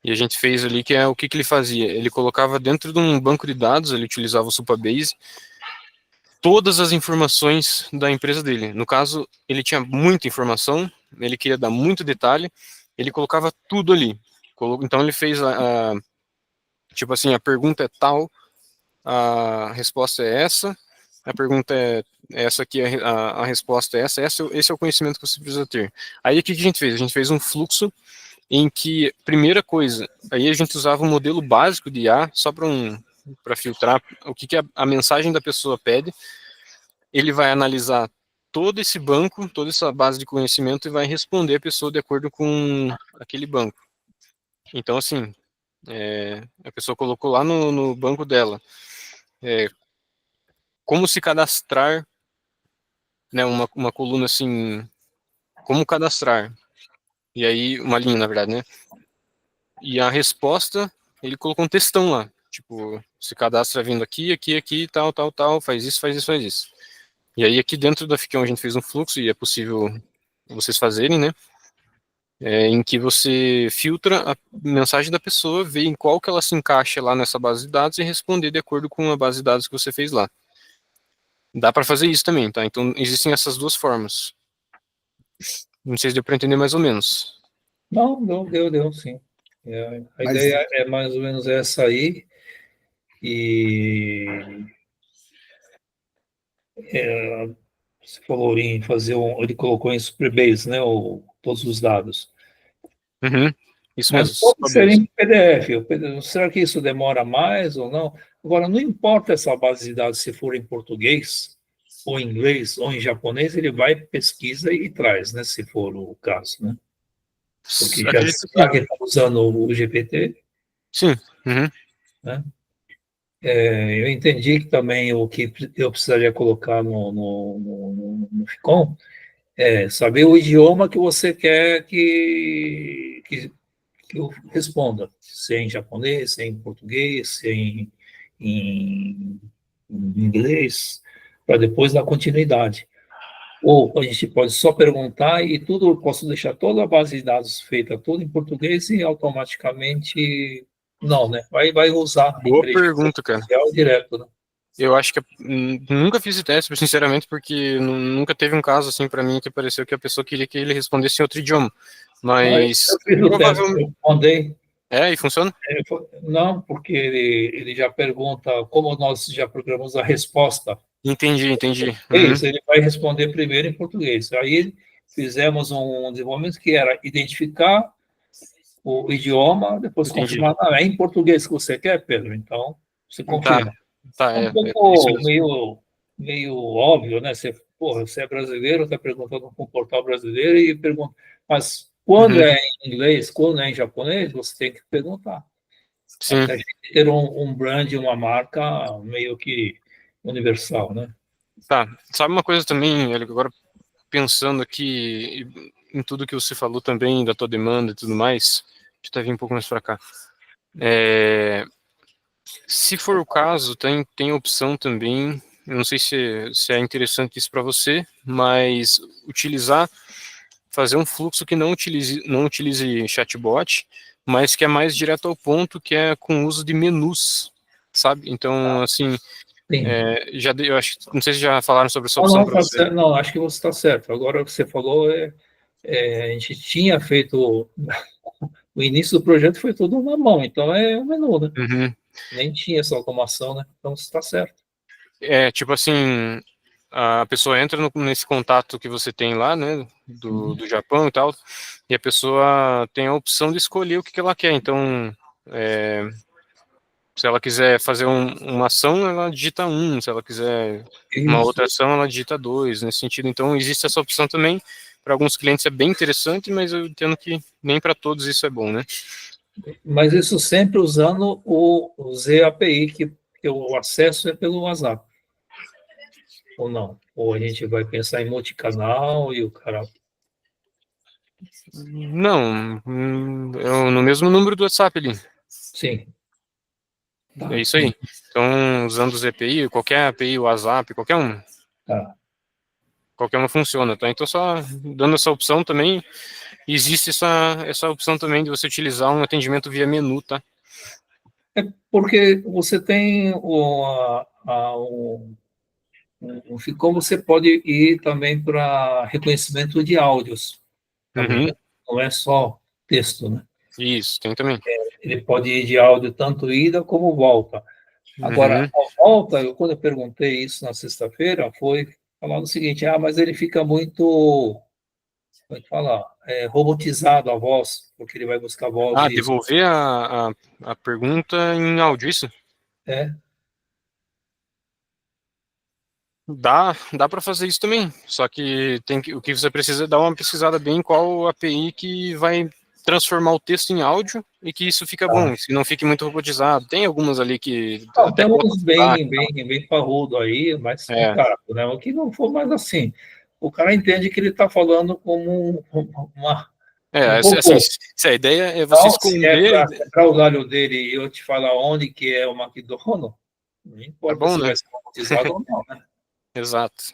E a gente fez ali, que é o que ele fazia. Ele colocava dentro de um banco de dados, ele utilizava o Supabase, todas as informações da empresa dele. No caso, ele tinha muita informação, ele queria dar muito detalhe, ele colocava tudo ali. Então ele fez tipo assim, a pergunta é tal, a resposta é essa, a pergunta é essa aqui, a resposta é essa, esse é o conhecimento que você precisa ter. Aí o que a gente fez? A gente fez um fluxo em que, primeira coisa, aí a gente usava um modelo básico de IA, só para filtrar o que a mensagem da pessoa pede. Ele vai analisar todo esse banco, toda essa base de conhecimento e vai responder a pessoa de acordo com aquele banco. Então, assim, a pessoa colocou lá no banco dela como se cadastrar, né, uma coluna assim, como cadastrar, e aí, uma linha, na verdade, né, e a resposta, ele colocou um textão lá, tipo, se cadastra vindo aqui, aqui, aqui, tal, tal, tal, faz isso, faz isso, faz isso. E aí, aqui dentro da Ficão, a gente fez um fluxo, e é possível vocês fazerem, né, em que você filtra a mensagem da pessoa, vê em qual que ela se encaixa lá nessa base de dados e responder de acordo com a base de dados que você fez lá. Dá para fazer isso também, tá? Então, existem essas duas formas. Não sei se deu para entender mais ou menos. Não, deu, sim. A Mas ideia é mais ou menos essa aí, e você falou em fazer ele colocou em Superbase, né, todos os dados. Uhum. Isso Mas mesmo, pode ser Supabase. em PDF. Será que isso demora mais ou não? Agora, não importa essa base de dados se for em português, ou em inglês, ou em japonês, ele vai, pesquisa e traz, né? Se for o caso, né? Porque Acredito que já que está usando o GPT, sim. Uhum. né? Eu entendi que também o que eu precisaria colocar no FICOM é saber o idioma que você quer que eu responda, se é em japonês, se é em português, se é em inglês, para depois dar continuidade. Ou a gente pode só perguntar e tudo, posso deixar toda a base de dados feita tudo em português e automaticamente não, né? Vai usar a Boa inteligência pergunta, cara. artificial direto, né? Eu acho que nunca fiz esse teste, sinceramente, porque nunca teve um caso assim para mim que pareceu que a pessoa queria que ele respondesse em outro idioma. Mas Mas eu fiz o teste, provavelmente eu mandei. e funciona? Não, porque ele já pergunta como nós já programamos a resposta. Entendi. É Uhum. isso, ele vai responder primeiro em português. Aí fizemos um desenvolvimento que era identificar o idioma, depois Entendi. confirmar. Ah, é em português que você quer, Pedro? Então, você Tá, confirma. tá, É um isso pouco mesmo. meio óbvio, né? Você, porra, você é brasileiro, está perguntando com um portal brasileiro e pergunta. Mas quando Uhum. é em inglês, quando é em japonês, você tem que perguntar. Sim, Até a gente ter um brand, uma marca meio que universal, né? tá. Sabe uma coisa também, Hélio, agora pensando aqui em tudo que você falou também, da tua demanda e tudo mais, deixa eu até vir um pouco mais para cá. Se for o caso, tem a opção também, eu não sei se é interessante isso para você, mas fazer um fluxo que não utilize chatbot, mas que é mais direto ao ponto, que é com o uso de menus, sabe? Então, assim, Sim. eu acho, não sei se já falaram sobre essa Não, opção não, para tá você. certo. Não, acho que você está certo. Agora o que você falou a gente tinha feito o início do projeto foi tudo na mão, então é o menu, né? Uhum. Nem tinha essa automação, né? Então você está certo. Tipo assim, a pessoa entra nesse contato que você tem lá, né, do Japão e tal, e a pessoa tem a opção de escolher o que ela quer. Então, Se ela quiser fazer uma ação, ela digita 1. Se ela quiser uma Isso. outra ação, ela digita 2, nesse sentido. Então, existe essa opção também. Para alguns clientes é bem interessante, mas eu entendo que nem para todos isso é bom, né? Mas isso sempre usando o ZAPI, que o acesso é pelo WhatsApp. Ou não? Ou a gente vai pensar em multicanal e o cara... Não, no mesmo número do WhatsApp ali. Sim. Tá. É isso aí. Então, usando o ZPI, qualquer API, o WhatsApp, Tá. qualquer uma funciona, tá? Então, só dando essa opção também, existe essa opção também de você utilizar um atendimento via menu, tá? Porque você tem como você pode ir também para reconhecimento de áudios também, Uhum. né? Não é só texto, né? Isso, tem também. Ele pode ir de áudio tanto ida como volta. Agora, Uhum. a volta, quando eu perguntei isso na sexta-feira, foi falando o seguinte: mas ele fica muito, como é que fala? Robotizado a voz, porque ele vai buscar voz e isso. Devolver a pergunta em áudio, isso? É, Dá para fazer isso também, só que o que você precisa é dar uma pesquisada bem em qual API que vai transformar o texto em áudio e que isso fica bom, se não fique muito robotizado. Tem algumas ali que não, até tem coloca uns sotaque, bem parrudo aí, mas é, caraca, né? O que não for mais assim, o cara entende que ele está falando como um assim, robô. se a ideia é você Então, se é esconder, para usar o dele e eu te falar onde que é o McDonald's, não tá importa bom, se né? vai ser robotizado ou não, né? Exato.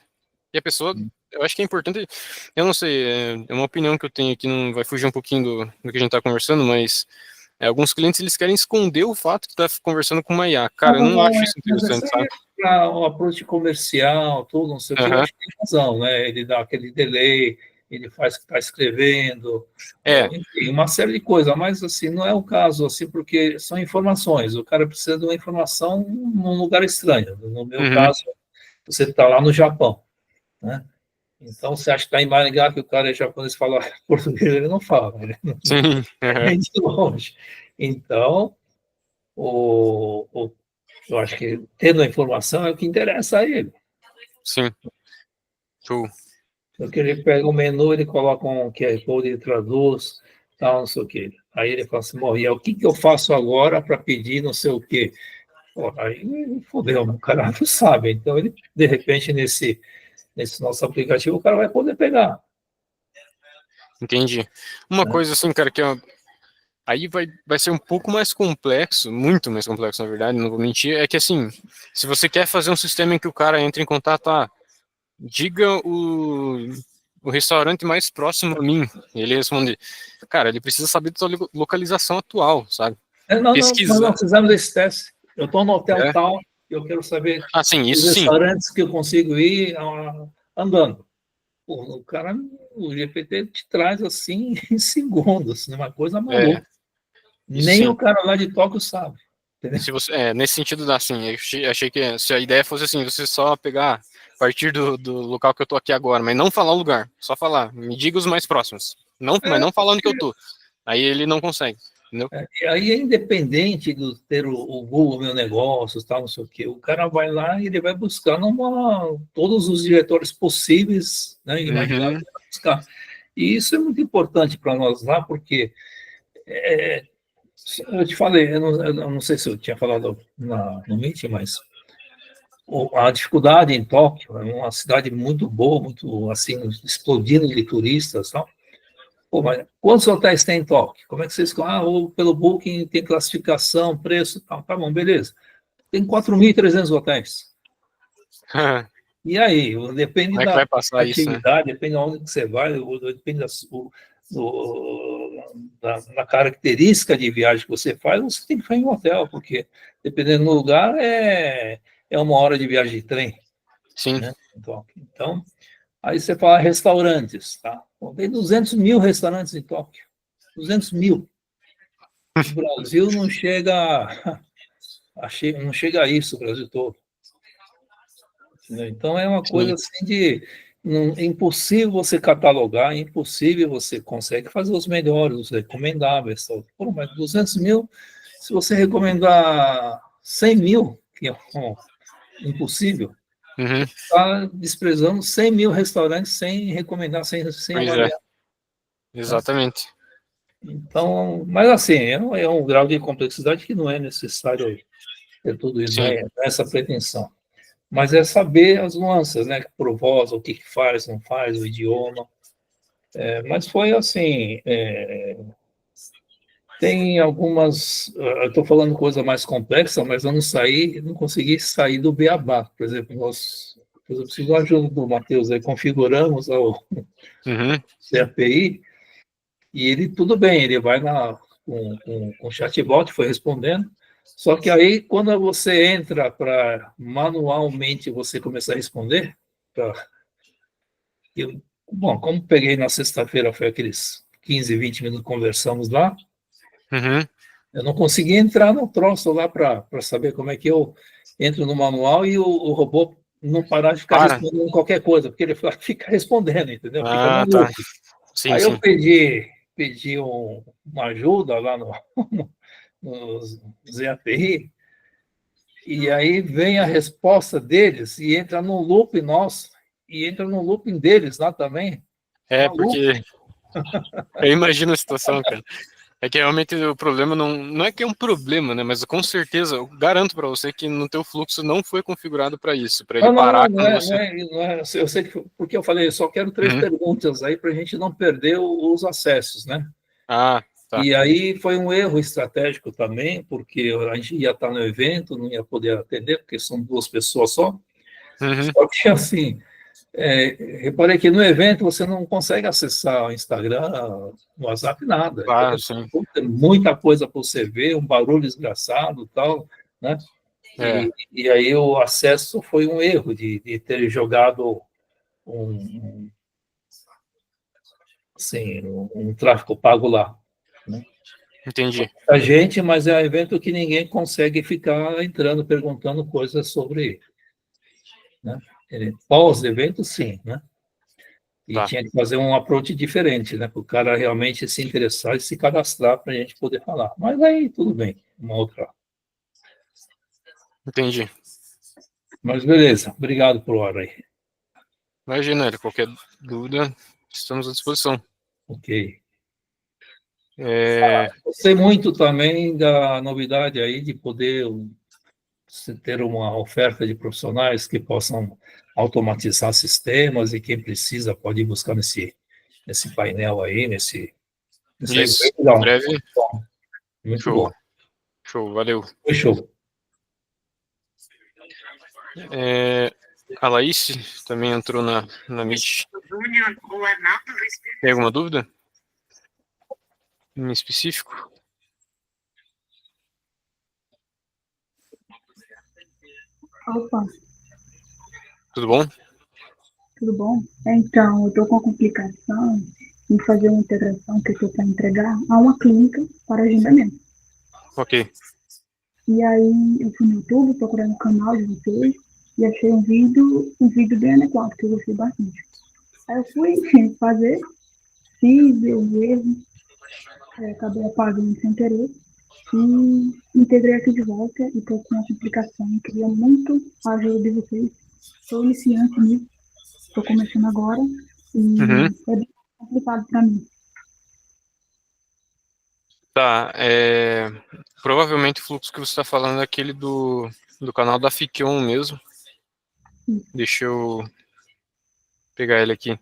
E a pessoa, eu acho que é importante, eu não sei, é uma opinião que eu tenho aqui, não vai fugir um pouquinho do que a gente está conversando, mas alguns clientes eles querem esconder o fato de estar conversando com uma IA. Cara, eu não acho isso Mas isso interessante, aí sabe? é para o approach comercial, tudo, não sei o que, eu Aham. acho que tem razão, né? Ele dá aquele delay, ele faz que está escrevendo, É, enfim, uma série de coisas, mas assim, não é o caso, assim, porque são informações, o cara precisa de uma informação num lugar estranho. No meu uhum, caso, você está lá no Japão, né? Então, você acha que está em Maringá, que o cara é japonês e fala português, ele não fala, ele não sim, é aham, de longe. Então, eu acho que tendo a informação é o que interessa a ele. sim, show. Porque ele pega o menu, ele coloca um QR Code, ele traduz, tal, não sei o quê. Aí ele fala assim, bom, e o que eu faço agora para pedir não sei o quê? Pô, aí fodeu, o cara não sabe. Então, ele, de repente, nesse nosso aplicativo, o cara vai poder pegar. Entendi. Uma Né? coisa assim, cara, aí vai ser um pouco mais complexo, muito mais complexo, na verdade, não vou mentir, é que assim, se você quer fazer um sistema em que o cara entre em contato, diga o restaurante mais próximo a mim, ele responde, cara, ele precisa saber da sua localização atual, sabe? Não, nós não Pesquisar. fizemos esse teste. Eu estou no hotel É. tal, eu quero saber Sim, os isso sim. restaurantes que eu consigo ir andando. Pô, o cara, o GPT te traz assim em segundos, né? Uma coisa É, maluca. isso Nem sim. o cara lá de Tóquio sabe. Entendeu? Se você, nesse sentido, assim, eu achei que se a ideia fosse assim, você só pegar a partir do local que eu tô aqui agora, mas não falar o lugar, só falar, me diga os mais próximos. Não, mas não falar onde que eu tô. Aí ele não consegue, entendeu? E aí é independente do ter o Google Meu Negócios, tal, não sei o quê. O cara vai lá e ele vai buscar todos os diretores possíveis, né, imagináveis, Uhum, ele vai buscar. E isso é muito importante para nós lá, porque eu te falei, eu não sei se eu tinha falado no Meet, mas a dificuldade em Tóquio é uma cidade muito boa, muito assim, explodindo de turistas, tal. Pô, mas quantos hotéis tem em Tóquio? Como é que vocês... ou pelo Booking tem classificação, preço, tal. Tá bom, beleza. Tem 4.300 hotéis. E aí? Depende como é que da vai passar isso, né? atividade, depende de onde que você vai, depende da característica de viagem que você faz, você tem que ficar em um hotel, porque dependendo do lugar é 1 hora de viagem de trem, Sim. né? Então, aí você fala restaurantes, tá? Bom, tem 200 mil restaurantes em Tóquio. 200 mil. O Brasil não chega não chega a isso, o Brasil todo. Entendeu? Então é uma Sim. coisa assim é impossível você catalogar, é impossível você consegue fazer os melhores, os recomendáveis. Pô, mas 200 mil, se você recomendar 100 mil, que é impossível, Uhum. está desprezando 100 mil restaurantes sem recomendar, sem Pois é, avaliar. exatamente. Então, mas assim, é um grau de complexidade que não é necessário ter tudo isso, não Sim, é essa pretensão. Mas é saber as nuances, né? Por voz, o que faz, não faz, o idioma. Mas foi assim, tem algumas, eu estou falando coisa mais complexa, mas eu não consegui sair do beabá. Por exemplo, eu preciso da ajuda do Matheus, aí configuramos uhum. a API, e ele, tudo bem, ele vai com o chatbot, foi respondendo, só que aí, quando você entra para manualmente você começar a responder, pra, bom, como peguei na sexta-feira, foi aqueles 15, 20 minutos conversamos lá, Uhum. eu não consegui entrar no troço lá para saber como é que eu entro no manual e o robô não parar de ficar Para. respondendo qualquer coisa, porque ele fica respondendo, entendeu? Fica no Ah, tá. loop. Sim, Aí eu sim. pedi uma ajuda lá no ZAPI, e aí vem a resposta deles e entra no loop nosso, e entra no looping deles lá também. É, Maluco. porque eu imagino a situação, cara. É que realmente o problema não é que é um problema, né? Mas com certeza, eu garanto para você que no teu fluxo não foi configurado para isso, para ele Não, não, parar não, não quando é, não você. é, não é. Eu sei que, porque eu falei, eu só quero 3 Uhum. perguntas aí para a gente não perder os acessos, né? Ah, tá. E aí foi um erro estratégico também, porque a gente ia estar no evento, não ia poder atender, porque são 2 pessoas só. Uhum. Só que, assim, reparei que no evento você não consegue acessar o Instagram, o WhatsApp, nada. Claro, Então, sim. tem muita coisa para você ver, um barulho desgraçado e tal, né? É, E aí o acesso foi um erro de ter jogado um, assim, um tráfego pago lá, né? entendi. A gente, mas é um evento que ninguém consegue ficar entrando, perguntando coisas sobre, né? Pós-evento, sim, né? E Tá, tinha que fazer um approach diferente, né? Para o cara realmente se interessar e se cadastrar para a gente poder falar. Mas aí, tudo bem, uma outra. entendi. Mas beleza, obrigado por hora aí. Imagina, qualquer dúvida, estamos à disposição. Ok. É, Gostei muito também da novidade aí de poder ter uma oferta de profissionais que possam automatizar sistemas e quem precisa pode ir buscar nesse painel aí, nesse aí. isso, em Legal. breve, Muito bom. show, show, valeu. Fechou. É, a Laís também entrou na Meet. Tem alguma dúvida em específico? Opa, Tudo bom? tudo bom? Então, eu estou com a complicação em fazer uma integração que eu estou para entregar a uma clínica para agendamento. Ok. E aí, eu fui no YouTube procurando o canal de vocês e achei um vídeo bem adequado, que eu gostei bastante. Aí eu fui, enfim, fazer, fiz o erro, acabei apagando sem querer e integrei aqui de volta e estou com uma complicação. Queria muito a ajuda de vocês. Sou iniciante nisso, estou começando agora Uhum. e é bem complicado para mim. Tá, provavelmente o fluxo que você está falando é aquele do canal da Fikion mesmo. Deixa eu pegar ele aqui.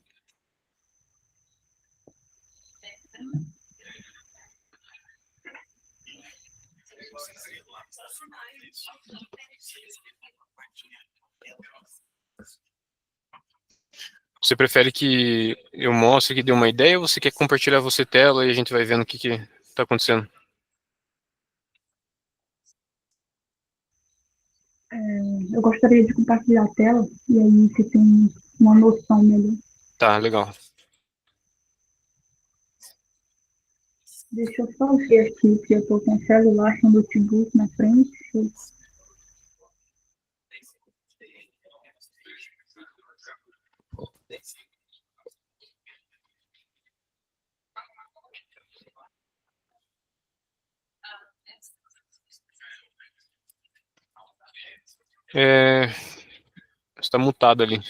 Você prefere que eu mostre que dê uma ideia ou você quer compartilhar você tela e a gente vai vendo o que está acontecendo? Eu gostaria de compartilhar a tela e aí você tem uma noção melhor. Tá, legal. Deixa eu só ver aqui que eu estou com o celular e o notebook na frente. Está mutado ali.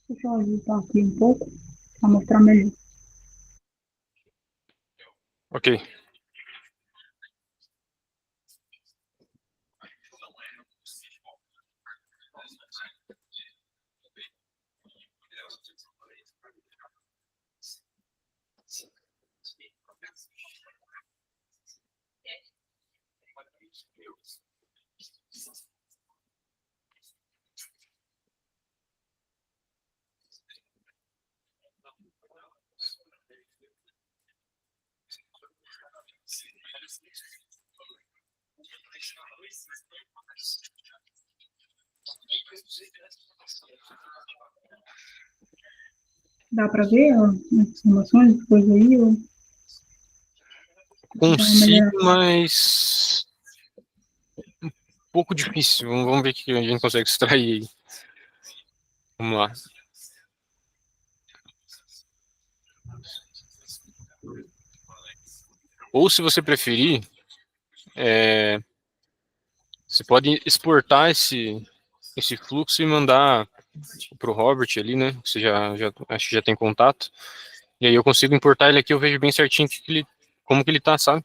Deixa eu ajustar aqui um pouco para mostrar melhor. Ok. Dá para ver ó, as informações depois aí? Ou Consigo, mas um pouco difícil. Vamos ver o que a gente consegue extrair aí. Vamos lá. Ou se você preferir, você pode exportar esse fluxo e mandar para o Robert ali, né? Você acho que já tem contato. E aí eu consigo importar ele aqui, eu vejo bem certinho como que ele tá, sabe?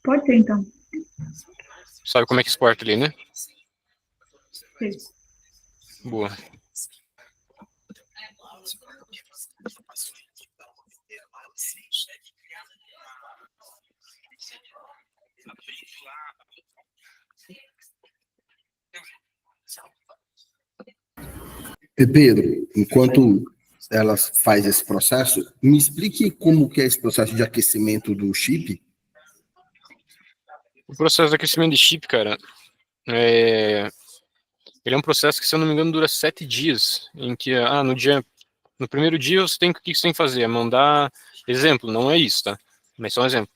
Pode ser, então. Sabe como é que exporta ali, né? Sim. Boa. Pedro, enquanto ela faz esse processo, me explique como que é esse processo de aquecimento do chip. O processo de aquecimento de chip, cara, ele é um processo que, se eu não me engano, dura 7 dias, em que, no primeiro dia, o que você tem que fazer? É mandar, exemplo, não é isso, tá? Mas só um exemplo.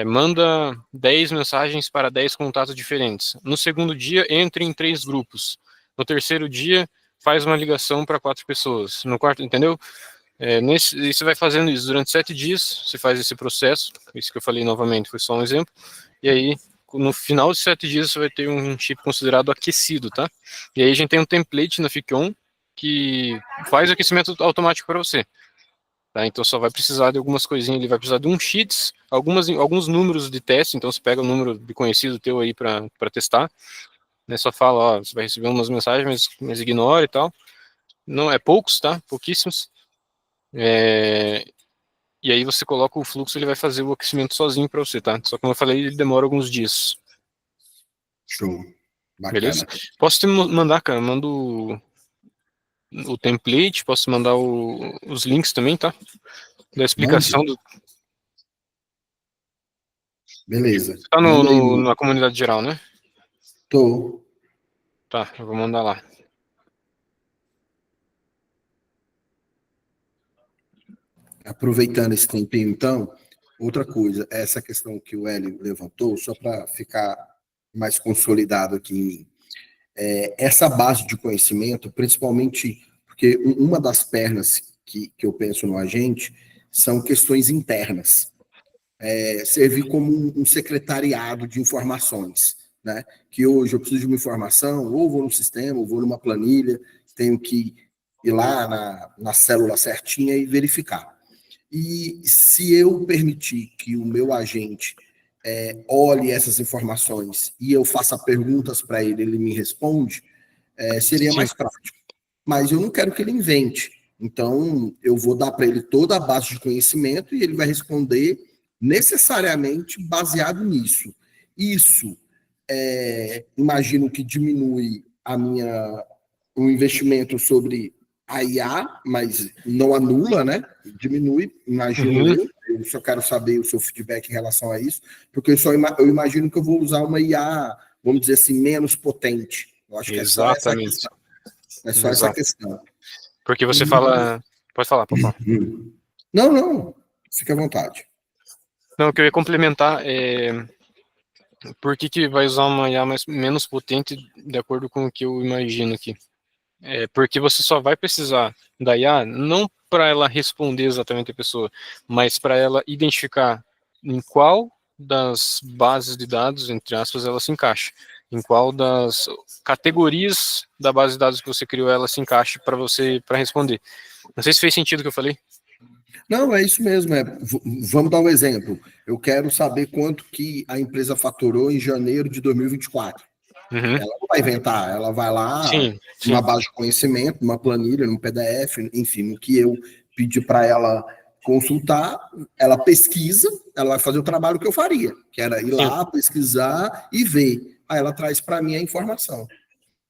Manda 10 mensagens para 10 contatos diferentes. No segundo dia, entre em 3 grupos. No terceiro dia, faz uma ligação para 4 pessoas. No quarto, entendeu? E você vai fazendo isso durante 7 dias, você faz esse processo, isso que eu falei novamente, foi só um exemplo, e aí, no final de 7 dias, você vai ter um chip considerado aquecido, tá? E aí a gente tem um template na Ficon que faz o aquecimento automático para você. Tá? Então só vai precisar de algumas coisinhas, ele vai precisar de um sheets, alguns números de teste, então você pega o número de conhecido teu aí para testar, né? Só fala, ó, você vai receber umas mensagens, mas ignora e tal. Não, é poucos, tá? Pouquíssimos. E aí você coloca o fluxo, ele vai fazer o aquecimento sozinho para você, tá? Só que como eu falei, ele demora alguns dias. Show. Beleza? Bacana. Posso te mandar, cara, mando o template, posso te mandar os links também, tá? Da explicação Mande. do. Beleza. Tá Manda aí na comunidade geral, né? Tô. Tá, eu vou mandar lá. Aproveitando esse tempinho, então, outra coisa, essa questão que o Hélio levantou, só para ficar mais consolidado aqui em mim. Essa base de conhecimento, principalmente porque uma das pernas que eu penso no agente são questões internas. Servir como um secretariado de informações, né? Que hoje eu preciso de uma informação, ou vou no sistema, ou vou numa planilha, tenho que ir lá na célula certinha e verificar. E se eu permitir que o meu agente olhe essas informações e eu faça perguntas para ele, ele me responde, seria Sim. mais prático. Mas eu não quero que ele invente. Então, eu vou dar para ele toda a base de conhecimento e ele vai responder necessariamente baseado nisso. Isso, imagino que diminui o investimento sobre a IA, mas não anula, né? Diminui, imagino Uhum. eu eu só quero saber o seu feedback em relação a isso, porque eu imagino que eu vou usar uma IA, vamos dizer assim, menos potente. Eu acho que é só essa Exatamente. questão. É só essa questão. Porque você fala... Pode falar, pode falar. Não, não. Fique à vontade. Não, o que eu ia complementar é... Por que vai usar uma IA menos potente de acordo com o que eu imagino aqui? É porque você só vai precisar da IA não para ela responder exatamente a pessoa, mas para ela identificar em qual das bases de dados, entre aspas, ela se encaixa. Em qual das categorias da base de dados que você criou ela se encaixa para responder. Não sei se fez sentido o que eu falei. Não, é isso mesmo. Vamos dar um exemplo. Eu quero saber quanto que a empresa faturou em janeiro de 2024. Uhum. Ela não vai inventar, ela vai lá, Sim. numa base de conhecimento, numa planilha, num PDF, enfim, no que eu pedi para ela consultar, ela pesquisa, ela vai fazer o trabalho que eu faria, que era ir lá, pesquisar e ver. Aí ela traz para mim a informação.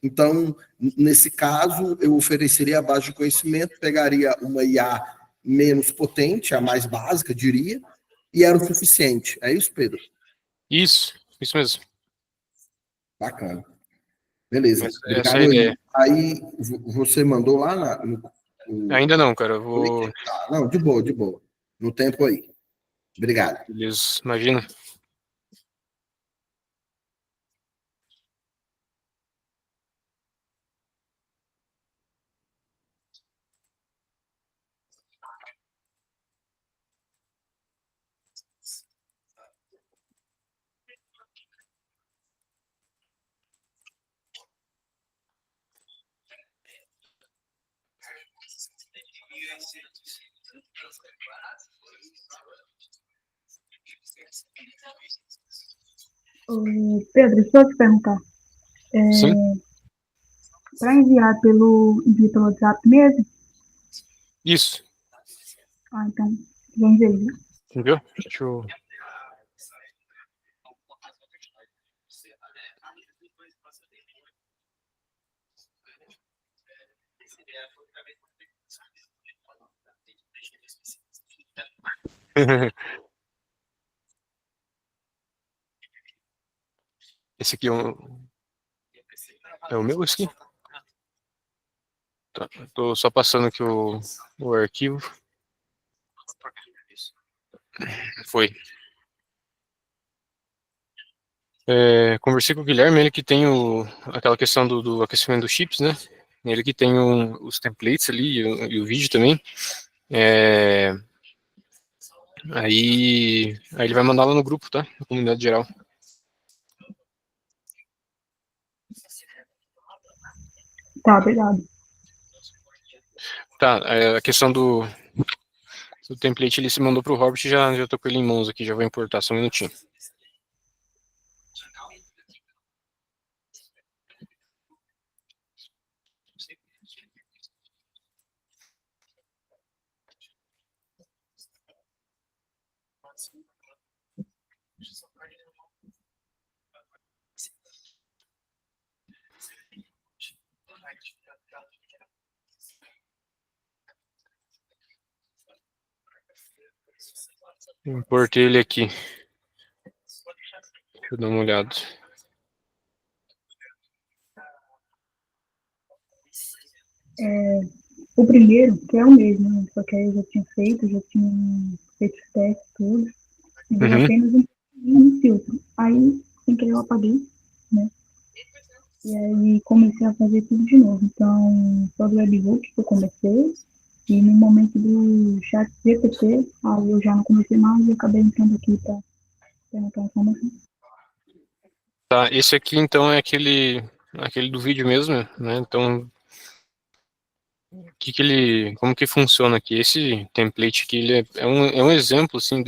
Então, nesse caso, eu ofereceria a base de conhecimento, pegaria uma IA menos potente, a mais básica, diria, e era o suficiente. É isso, Pedro? Isso mesmo. Bacana. Beleza. Essa é a Obrigado ideia. aí. Você mandou lá Ainda não, cara. Eu vou... Não, de boa, de boa. No tempo aí. Obrigado. Beleza, imagina. Pedro, deixa eu te perguntar. Sim. Para enviar pelo WhatsApp mesmo? Isso. Ah, então, já enviei. Entendeu? Deixa eu... Esse aqui é o meu, esse aqui? Tá, tô só passando aqui o arquivo. Foi. Conversei com o Guilherme, ele que tem aquela questão do aquecimento dos chips, né? Ele que tem os templates ali e o vídeo também. Aí ele vai mandar lá no grupo, tá? Na comunidade geral. Tá, obrigado. Tá, a questão do template ele se mandou pro Robert, já tô com ele em mãos aqui, já vou importar, só um minutinho. Importei ele aqui. Deixa eu dar uma olhada. O primeiro, que é o mesmo, né? Só que aí eu já tinha feito os testes, tudo. E deu Uhum. apenas um filtro. Aí, sem querer, eu apaguei, né? E aí comecei a fazer tudo de novo. Então, só do webhook que eu comecei. E no momento do chat GPT, aí eu já não comecei mais e acabei entrando aqui para perguntar informação. Tá, esse aqui então é aquele do vídeo mesmo, né? Então, como que funciona aqui? Esse template aqui, ele é um exemplo, assim,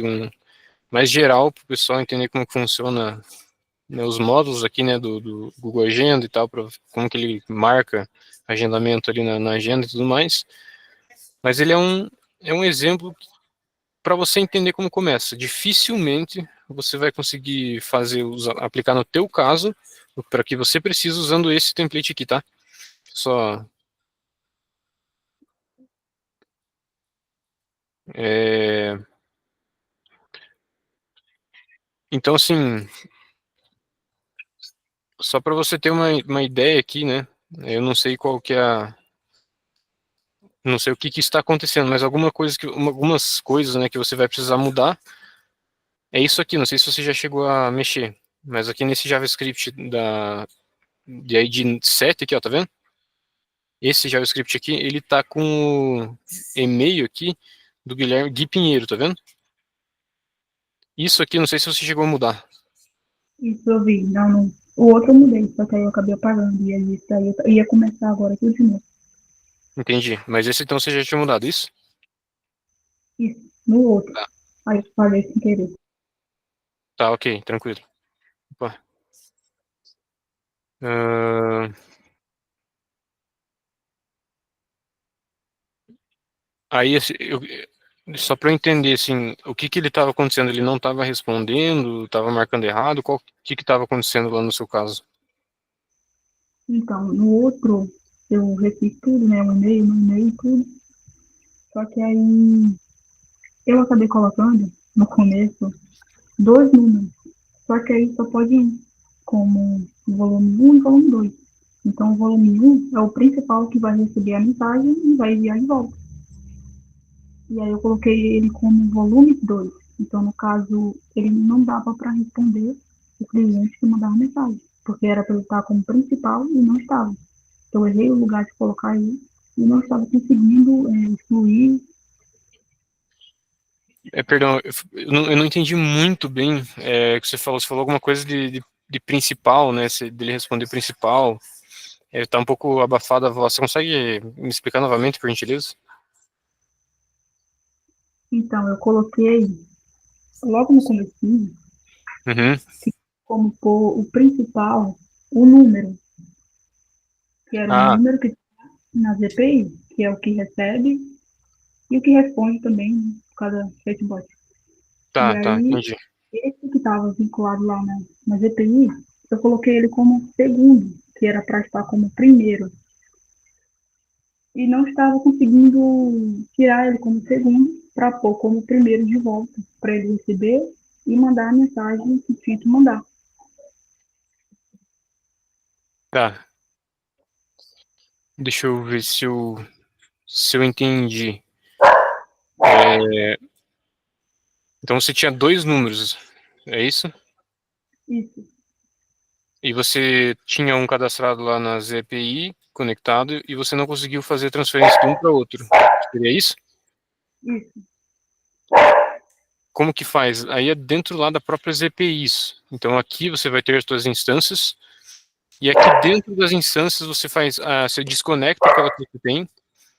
mais geral para o pessoal entender como que funciona, né, os módulos aqui, né, do Google Agenda e tal, como que ele marca agendamento ali na agenda e tudo mais. Mas ele é um exemplo para você entender como começa. Dificilmente você vai conseguir aplicar no teu caso, para que você precisa usando esse template aqui, tá? Só Então, assim, só para você ter uma ideia aqui, né? Eu não sei qual que é não sei o que que está acontecendo, mas algumas coisas, né, que você vai precisar mudar é isso aqui. Não sei se você já chegou a mexer, mas aqui nesse JavaScript de ID 7 aqui, ó, tá vendo? Esse JavaScript aqui, ele tá com o e-mail aqui do Guilherme Gui Pinheiro, tá vendo? Isso aqui, não sei se você chegou a mudar. Isso eu vi. Não, não. O outro eu mudei, só que aí eu acabei apagando. E aí, isso daí eu ia começar agora tudo de novo. Entendi. Mas esse então você já tinha mudado isso? Isso, no outro. Tá, Aí eu falei sem querer. tá, ok, tranquilo. Opa. Ah, aí, só para eu entender, assim, o que que ele estava acontecendo? Ele não estava respondendo, estava marcando errado? O que que estava acontecendo lá no seu caso? Então, no outro, eu refiz tudo, né? O e-mail, no e-mail, tudo. Só que aí eu acabei colocando, no começo, dois números. Só que aí só pode ir como volume um e volume 2. Então, o volume um é o principal que vai receber a mensagem e vai enviar de volta. E aí eu coloquei ele como volume 2. Então, no caso, ele não dava para responder o cliente que mandava mensagem, porque era para ele estar como principal e não estava. Então, eu errei o lugar de colocar ele e não estava conseguindo excluir. Perdão, eu não entendi muito bem o que você falou. Você falou alguma coisa de principal, né? Dele responder principal. Tá um pouco abafada a voz. Você consegue me explicar novamente, por gentileza? Então, eu coloquei logo no começo, Uhum. como pôr o principal, o número, que era o Ah, número que na ZPI, que é o que recebe e o que responde também, né, por cada chatbot. E tá, aí, entendi. esse que estava vinculado lá na ZPI, eu coloquei ele como segundo, que era para estar como primeiro. E não estava conseguindo tirar ele como segundo para pôr como primeiro de volta, para ele receber e mandar a mensagem que tinha que mandar. Tá, deixa eu ver se eu entendi. Então você tinha dois números, é isso? Isso, E você tinha um cadastrado lá na ZPI conectado e você não conseguiu fazer transferência de um para outro. Seria isso? isso. Como que faz? Aí é dentro lá da própria ZPI isso. Então aqui você vai ter as suas instâncias e aqui dentro das instâncias você desconecta aquela que você tem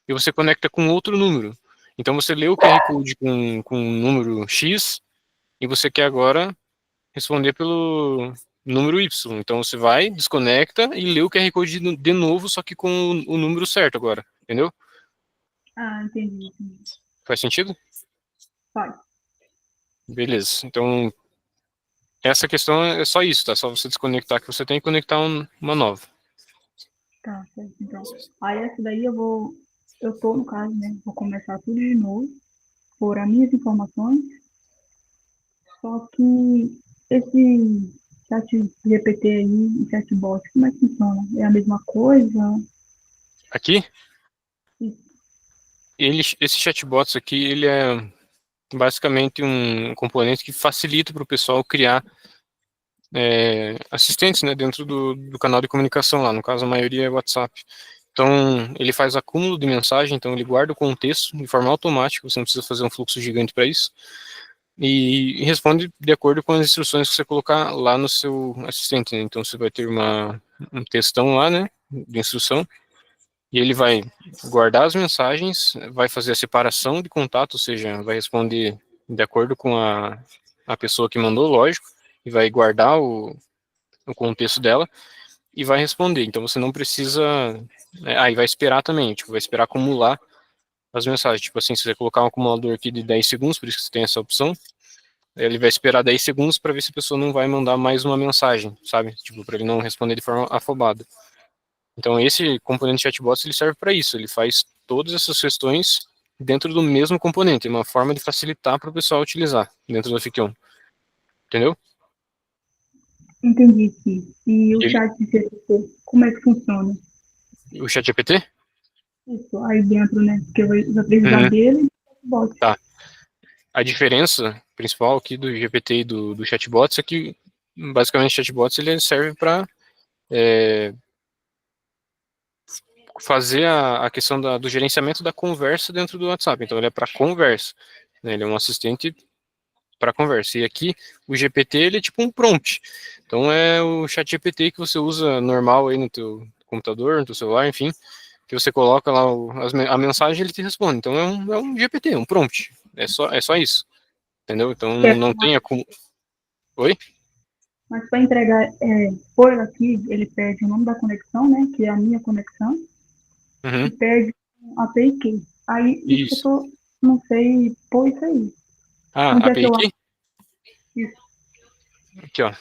e você conecta com outro número. Então você lê o QR Code com um número X e você quer agora responder pelo número Y. Então você vai, desconecta e lê o QR Code de novo, só que com o número certo agora. Entendeu? Ah, entendi, entendi. Faz sentido? Faz. Beleza. Então essa questão é só isso, tá? Só você desconectar que você tem que conectar uma nova. Tá, certo, então. Aí essa daí eu tô no caso, né? Vou começar tudo de novo, por as minhas informações, só que esse chat GPT aí, chatbot, como é que funciona? É a mesma coisa? Aqui, Isso. esse chatbots aqui, ele é basicamente um componente que facilita para o pessoal criar assistentes, né, dentro do canal de comunicação lá. No caso, a maioria é WhatsApp. Então, ele faz acúmulo de mensagem, então ele guarda o contexto de forma automática, você não precisa fazer um fluxo gigante para isso, e responde de acordo com as instruções que você colocar lá no seu assistente, né? Então, você vai ter um textão lá, né, de instrução, e ele vai guardar as mensagens, vai fazer a separação de contato, ou seja, vai responder de acordo com a pessoa que mandou, lógico, e vai guardar o contexto dela e vai responder. Então você não precisa. Aí vai esperar também, tipo, vai esperar acumular as mensagens. Tipo assim, se você colocar um acumulador aqui de 10 segundos, por isso que você tem essa opção, ele vai esperar 10 segundos para ver se a pessoa não vai mandar mais uma mensagem, sabe? Tipo, para ele não responder de forma afobada. Então esse componente chatbot ele serve para isso, ele faz todas essas questões dentro do mesmo componente, uma forma de facilitar para o pessoal utilizar dentro do FQ1. Entendeu? Entendi, sim. E o Ele- chat GPT, como é que funciona? O ChatGPT? Isso, aí dentro, né? Porque eu vou precisar Uhum. dele e bot. Tá. A diferença principal aqui do GPT e do chatbots é que, basicamente, o chatbots ele serve para fazer a questão do gerenciamento da conversa dentro do WhatsApp. Então, ele é para conversa, né? Ele é um assistente para conversa. E aqui, o GPT, ele é tipo um prompt. Então, é o chat GPT que você usa normal aí no teu computador, no teu celular, enfim, que você coloca lá a mensagem e ele te responde. Então, é um GPT, um prompt. É só isso. Entendeu? Então, não tem como... Oi? Mas para entregar, por aqui, ele pede o nome da conexão, né? Que é a minha conexão, e Uhum. pede um API key. Aí, isso que eu Isso. não sei pôr isso aí. Ah, Onde é que API eu acho key? isso? Aqui, ó.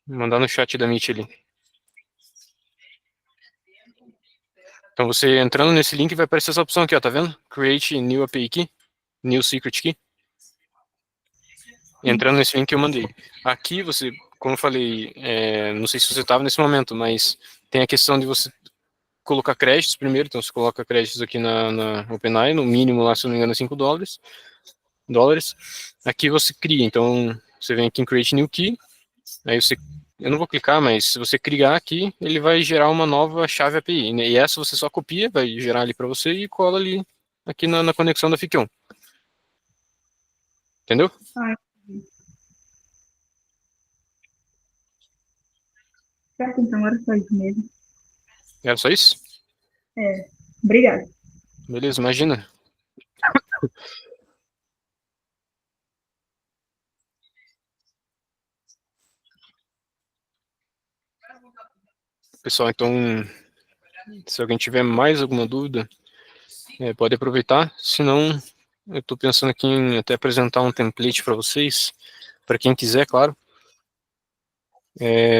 Vou mandar no chat da Meet ali. Então, você entrando nesse link, vai aparecer essa opção aqui, ó, tá vendo? Create New API Key, New Secret Key. Entrando nesse link que eu mandei. Aqui você, como eu falei, não sei se você estava nesse momento, mas tem a questão de você colocar créditos primeiro. Então, você coloca créditos aqui na OpenAI, no mínimo lá, se eu não me engano, é $5. Aqui você cria. Então, você vem aqui em Create New Key. Aí você, eu não vou clicar, mas se você criar aqui, ele vai gerar uma nova chave API, né? E essa você só copia, vai gerar ali para você e cola ali aqui na conexão da Fic1. Entendeu? Ah, certo, então era só isso mesmo. Era só isso? Obrigada. Beleza, imagina. Pessoal, então, se alguém tiver mais alguma dúvida, pode aproveitar. Se não, eu estou pensando aqui em até apresentar um template para vocês, para quem quiser, claro.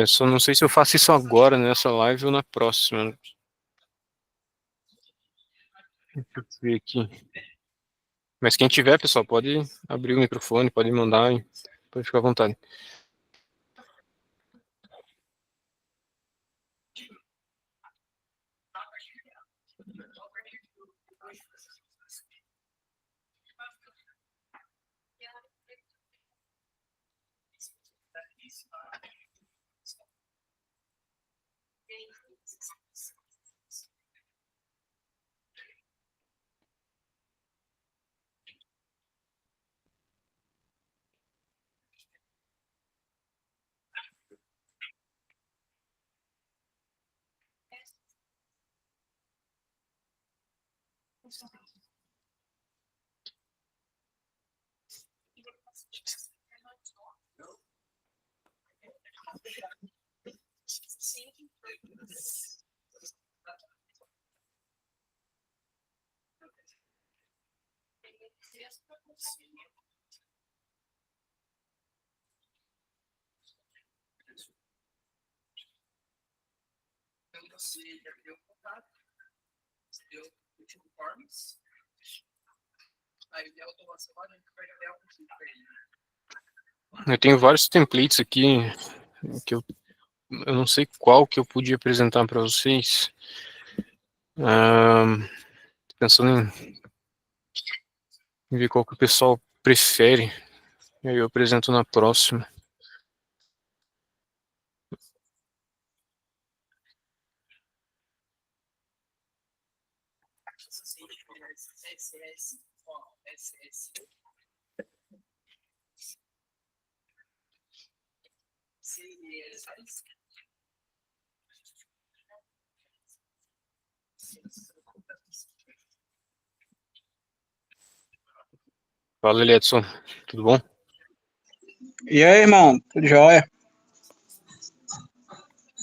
Só não sei se eu faço isso agora nessa live ou na próxima. Deixa eu ver aqui. Mas quem tiver, pessoal, pode abrir o microfone, pode mandar, pode ficar à vontade. Eu tenho vários templates aqui que eu não sei qual que eu podia apresentar para vocês. Pensando em ver qual que o pessoal prefere. Aí eu apresento na próxima. Fala, Edson. Tudo bom? E aí, irmão? Tudo jóia?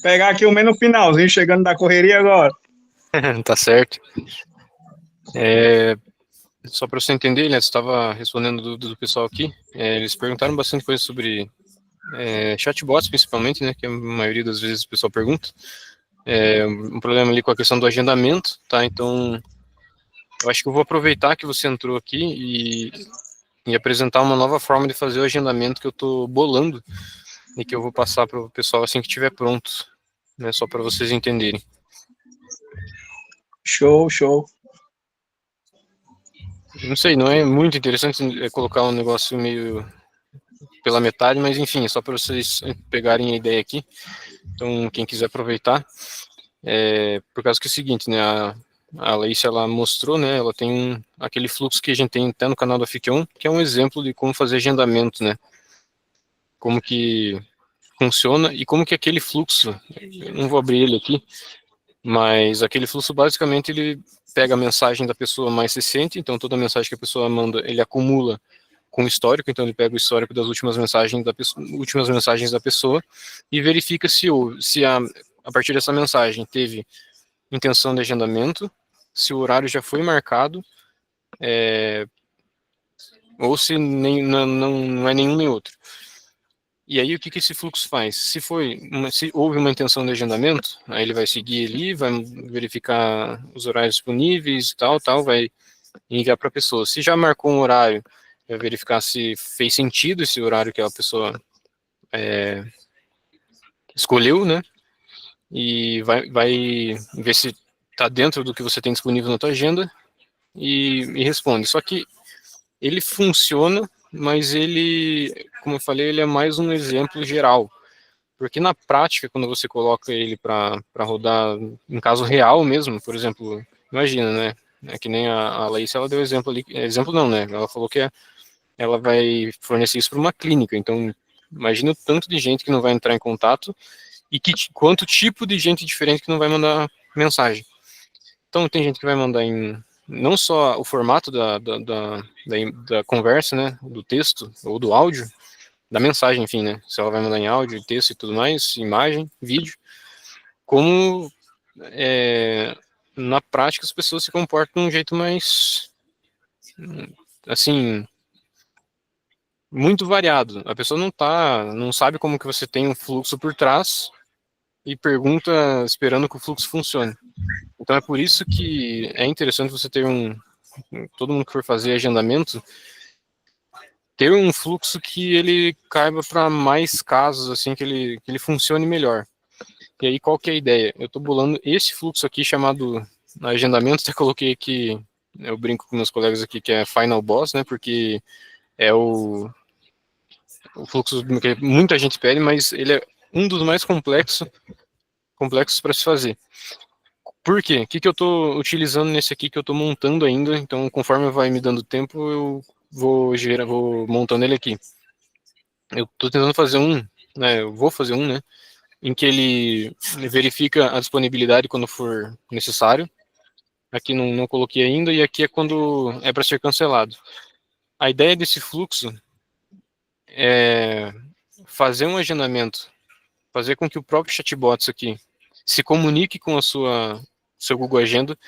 Pegar aqui o meio no finalzinho, chegando da correria agora. Tá certo. Só para você entender, Edson, estava respondendo do pessoal aqui. Eles perguntaram bastante coisa sobre chatbots, principalmente, né? Que a maioria das vezes o pessoal pergunta. Um problema ali com a questão do agendamento, tá? Então, eu acho que eu vou aproveitar que você entrou aqui e apresentar uma nova forma de fazer o agendamento que eu estou bolando, e que eu vou passar para o pessoal assim que estiver pronto, né, só para vocês entenderem. Show, show. Não sei, não é muito interessante colocar um negócio meio pela metade, mas enfim, é só para vocês pegarem a ideia aqui. Então, quem quiser aproveitar, por causa que é o seguinte, né, a Laís, ela mostrou, né, ela tem aquele fluxo que a gente tem até no canal da FIC1, que é um exemplo de como fazer agendamento, né, como que funciona e como que aquele fluxo, eu não vou abrir ele aqui, mas aquele fluxo basicamente ele pega a mensagem da pessoa mais recente, então toda mensagem que a pessoa manda, ele acumula com o histórico, então ele pega o histórico das últimas mensagens da pessoa e verifica se a partir dessa mensagem teve intenção de agendamento, se o horário já foi marcado, ou se não é nenhum nem outro. E aí o que esse fluxo faz? Se houve uma intenção de agendamento, aí ele vai seguir ali, vai verificar os horários disponíveis, tal, vai enviar para a pessoa. Se já marcou um horário, vai verificar se fez sentido esse horário que a pessoa escolheu, né? E vai ver se está dentro do que você tem disponível na tua agenda e responde. Só que ele funciona, mas ele, como eu falei, ele é mais um exemplo geral. Porque na prática, quando você coloca ele para rodar em caso real mesmo, por exemplo, imagina, né? É que nem a Laís, ela deu exemplo ali. Exemplo não, né? Ela falou que ela vai fornecer isso para uma clínica. Então, imagina o tanto de gente que não vai entrar em contato e quanto tipo de gente diferente que não vai mandar mensagem. Então, tem gente que vai mandar em não só o formato da conversa, né, do texto ou do áudio, da mensagem, enfim, né, se ela vai mandar em áudio, texto e tudo mais, imagem, vídeo, como na prática as pessoas se comportam de um jeito mais, assim, muito variado. A pessoa não sabe como que você tem um fluxo por trás e pergunta esperando que o fluxo funcione. Então é por isso que é interessante você ter todo mundo que for fazer agendamento, ter um fluxo que ele caiba para mais casos, assim, que ele funcione melhor. E aí, qual que é a ideia? Eu estou bolando esse fluxo aqui chamado agendamento, até coloquei aqui, eu brinco com meus colegas aqui, que é Final Boss, né, porque é o fluxo que muita gente pede, mas ele é um dos mais complexos para se fazer. Por quê? O que eu estou utilizando nesse aqui que eu estou montando ainda, então conforme vai me dando tempo, eu vou montando ele aqui. Eu estou tentando fazer eu vou fazer né, em que ele verifica a disponibilidade quando for necessário. Aqui não coloquei ainda, e aqui é quando é para ser cancelado. A ideia desse fluxo é fazer um agendamento, fazer com que o próprio chatbot aqui se comunique com seu Google Agenda.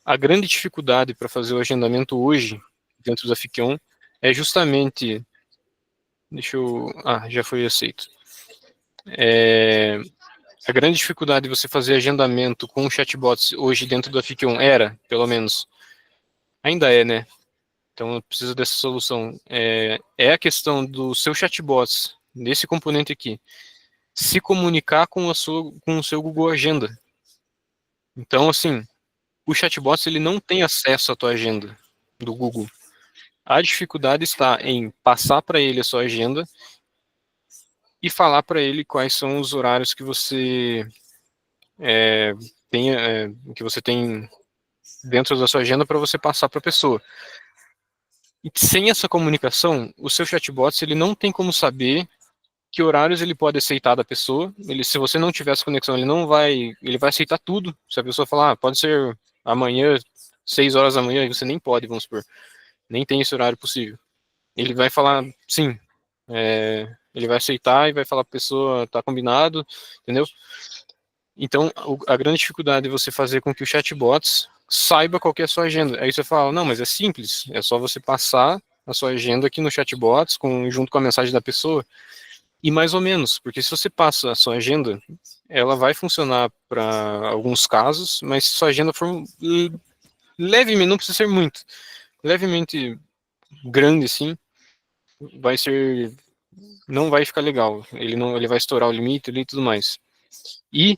A grande dificuldade para fazer o agendamento hoje, dentro da FIC1, é justamente... já foi aceito. A grande dificuldade de você fazer agendamento com chatbots hoje dentro da FIC1 pelo menos, ainda né? Então eu preciso dessa solução. É a questão do seu chatbots, desse componente aqui, se comunicar com o seu Google Agenda. Então, assim, o chatbot ele não tem acesso à tua agenda do Google. A dificuldade está em passar para ele a sua agenda e falar para ele quais são os horários que você tem dentro da sua agenda para você passar para a pessoa. E sem essa comunicação, o seu chatbot ele não tem como saber que horários ele pode aceitar da pessoa. Se você não tiver essa conexão, ele vai aceitar tudo. Se a pessoa falar, pode ser amanhã, 6 horas da manhã, e você nem pode, vamos supor, nem tem esse horário possível. Ele vai falar, sim, ele vai aceitar e vai falar para a pessoa, tá combinado, entendeu? Então, a grande dificuldade é você fazer com que o chatbots saiba qual que é a sua agenda. Aí você fala, não, mas é simples, é só você passar a sua agenda aqui no chatbots, junto com a mensagem da pessoa, e mais ou menos, porque se você passa a sua agenda, ela vai funcionar para alguns casos, mas se sua agenda for levemente, não precisa ser muito, levemente grande, assim, vai ser não vai ficar legal. Ele vai estourar o limite ali e tudo mais. E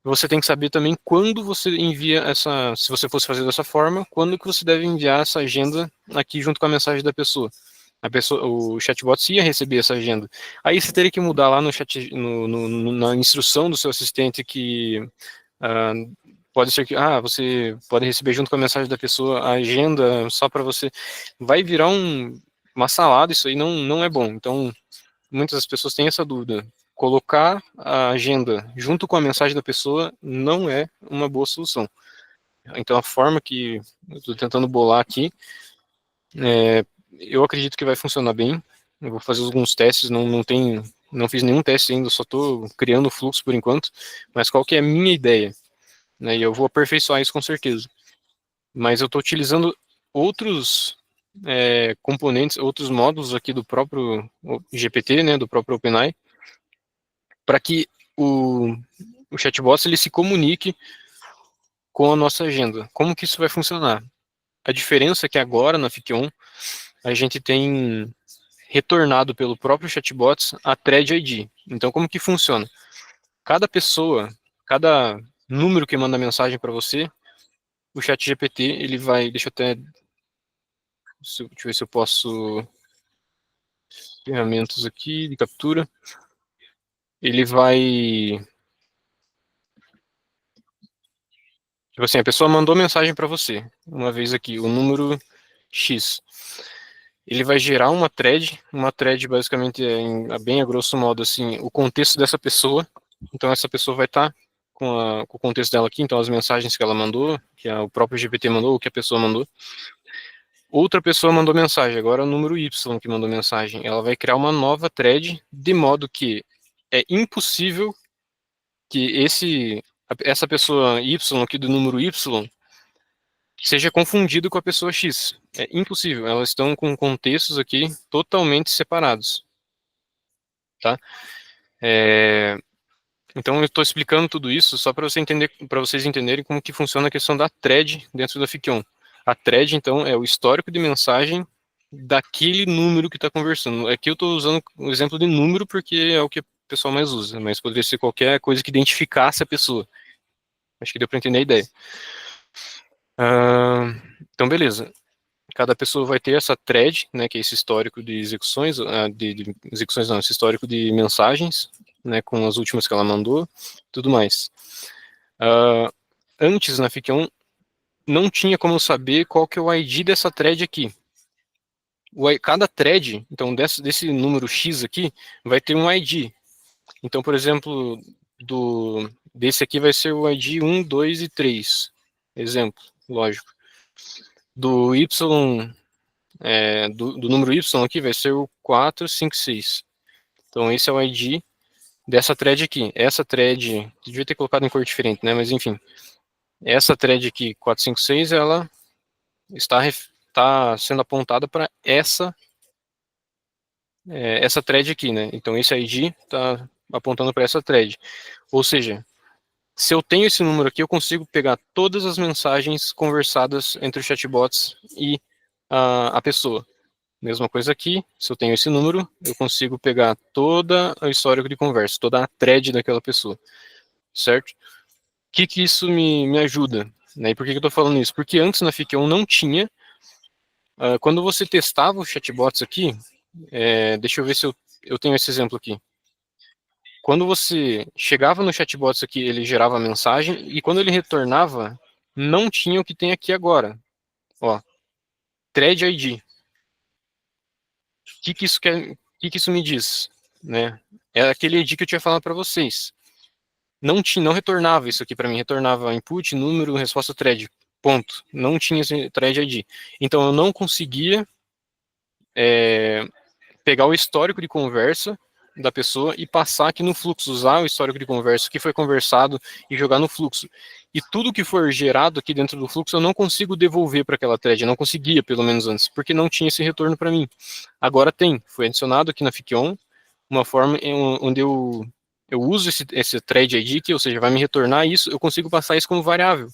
você tem que saber também quando você envia se você fosse fazer dessa forma, quando que você deve enviar essa agenda aqui junto com a mensagem da pessoa. O chatbot ia receber essa agenda. Aí você teria que mudar lá no chat, na instrução do seu assistente que ah, pode ser que você pode receber junto com a mensagem da pessoa a agenda só para você. Vai virar uma salada, isso aí não é bom. Então, muitas das pessoas têm essa dúvida. Colocar a agenda junto com a mensagem da pessoa não é uma boa solução. Então, a forma que eu estou tentando bolar aqui, eu acredito que vai funcionar bem. Eu vou fazer alguns testes, não fiz nenhum teste ainda, só estou criando o fluxo por enquanto. Mas qual que é a minha ideia? Né, e eu vou aperfeiçoar isso com certeza. Mas eu estou utilizando outros componentes, outros módulos aqui do próprio GPT, né, do próprio OpenAI, para que o chatbot ele se comunique com a nossa agenda. Como que isso vai funcionar? A diferença é que agora na Fic1 a gente tem retornado pelo próprio chatbot a thread ID. Então como que funciona? Cada pessoa, cada número que manda mensagem para você, o chat GPT ele vai, deixa eu ver se eu posso ferramentas aqui de captura. Ele vai, tipo assim, a pessoa mandou mensagem para você, uma vez aqui, o número X. Ele vai gerar uma thread basicamente bem a grosso modo assim, o contexto dessa pessoa. Então essa pessoa vai estar com o contexto dela aqui, então as mensagens que ela mandou, que o próprio GPT mandou, ou que a pessoa mandou. Outra pessoa mandou mensagem, agora é o número Y que mandou mensagem. Ela vai criar uma nova thread, de modo que é impossível que essa pessoa Y aqui do número Y seja confundido com a pessoa X. É impossível, elas estão com contextos aqui totalmente separados. Tá? Então eu estou explicando tudo isso só para vocês entenderem como que funciona a questão da thread dentro da Fic1. A thread, então, é o histórico de mensagem daquele número que está conversando. Aqui eu estou usando o exemplo de número porque é o que o pessoal mais usa, mas poderia ser qualquer coisa que identificasse a pessoa. Acho que deu para entender a ideia. Então, beleza. Cada pessoa vai ter essa thread, né, que é esse histórico de execuções, esse histórico de mensagens, né, com as últimas que ela mandou, tudo mais. Antes, na Fic1, não tinha como saber qual que é o ID dessa thread aqui. Cada thread, então, desse número X aqui, vai ter um ID. Então, por exemplo, desse aqui vai ser o ID 1, 2 e 3. Exemplo, lógico. Do Y, do número Y aqui vai ser o 4, 5, 6. Então, esse é o ID dessa thread aqui. Essa thread, devia ter colocado em cor diferente, né? Mas, enfim. Essa thread aqui, 4, 5, 6, ela está sendo apontada para essa thread aqui, né? Então, esse ID está apontando para essa thread. Ou seja, se eu tenho esse número aqui, eu consigo pegar todas as mensagens conversadas entre os chatbots e a pessoa. Mesma coisa aqui, se eu tenho esse número, eu consigo pegar toda a histórico de conversa, toda a thread daquela pessoa, certo? O que isso me ajuda? Né? E por que eu estou falando isso? Porque antes na Fic1 não tinha, quando você testava os chatbots aqui, deixa eu ver se eu tenho esse exemplo aqui. Quando você chegava no chatbots aqui, ele gerava a mensagem, e quando ele retornava, não tinha o que tem aqui agora. Ó, thread ID. O que isso me diz? Né? É aquele ID que eu tinha falado para vocês. Não retornava isso aqui para mim, retornava input, número, resposta thread. Ponto. Não tinha esse thread ID. Então eu não conseguia pegar o histórico de conversa da pessoa e passar aqui no fluxo, usar o histórico de conversa que foi conversado e jogar no fluxo. E tudo que for gerado aqui dentro do fluxo eu não consigo devolver para aquela thread, eu não conseguia, pelo menos antes, porque não tinha esse retorno para mim. Agora tem, foi adicionado aqui na Fic1 uma forma onde eu uso esse thread ID, ou seja, vai me retornar isso, eu consigo passar isso como variável.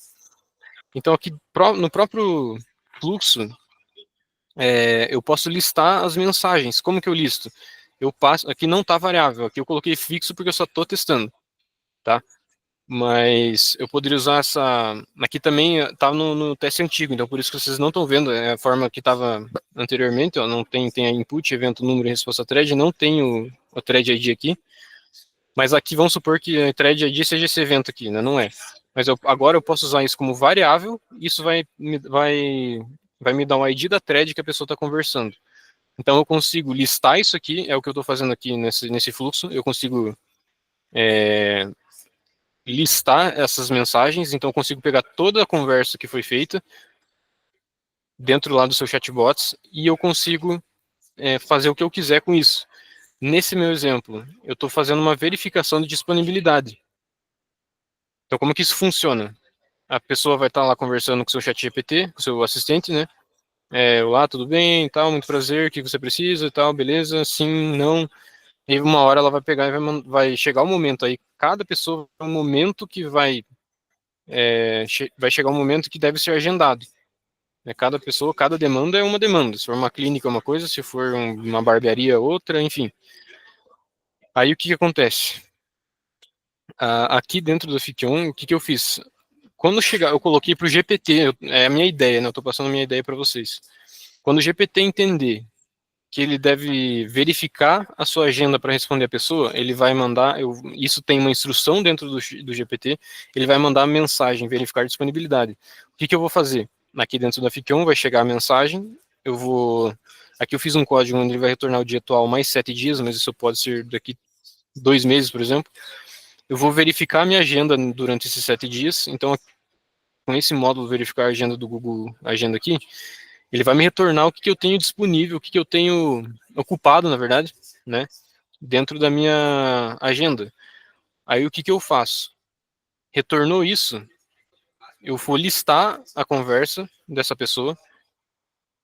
Então aqui no próprio fluxo, eu posso listar as mensagens. Como que eu listo? eu passo, aqui não está variável, aqui eu coloquei fixo porque eu só estou testando, tá? Mas eu poderia usar essa, aqui também está no teste antigo, então por isso que vocês não estão vendo, é a forma que estava anteriormente, ó, não tem a input, evento, número e resposta thread, não tem o thread ID aqui, mas aqui vamos supor que a thread ID seja esse evento aqui, né? Não é. Mas agora eu posso usar isso como variável, isso vai me dar o ID da thread que a pessoa está conversando. Então eu consigo listar isso aqui, é o que eu estou fazendo aqui nesse fluxo, eu consigo listar essas mensagens, então eu consigo pegar toda a conversa que foi feita dentro lá do seu chatbots e eu consigo fazer o que eu quiser com isso. Nesse meu exemplo, eu estou fazendo uma verificação de disponibilidade. Então como que isso funciona? A pessoa vai estar lá conversando com o seu chat GPT, com o seu assistente, né? Olá, tudo bem, tal, muito prazer, o que você precisa, tal, beleza, sim, não. E uma hora ela vai pegar e vai chegar o momento aí, cada pessoa vai um momento que vai chegar um momento que deve ser agendado. Cada pessoa, cada demanda é uma demanda. Se for uma clínica é uma coisa, se for uma barbearia outra, enfim. Aí o que acontece? Aqui dentro do Fiction, o que eu fiz? Quando chegar, eu coloquei para o GPT, é a minha ideia, né? Eu estou passando a minha ideia para vocês. Quando o GPT entender que ele deve verificar a sua agenda para responder a pessoa, ele vai mandar, isso tem uma instrução dentro do GPT, ele vai mandar a mensagem, verificar disponibilidade. O que eu vou fazer? Aqui dentro da Fiction vai chegar a mensagem, aqui eu fiz um código onde ele vai retornar o dia atual mais 7 dias, mas isso pode ser daqui 2 meses, por exemplo. Eu vou verificar a minha agenda durante esses 7 dias, então com esse módulo verificar a agenda do Google Agenda aqui, ele vai me retornar o que eu tenho disponível, o que eu tenho ocupado, na verdade, né, dentro da minha agenda. Aí o que eu faço? Retornou isso, eu vou listar a conversa dessa pessoa,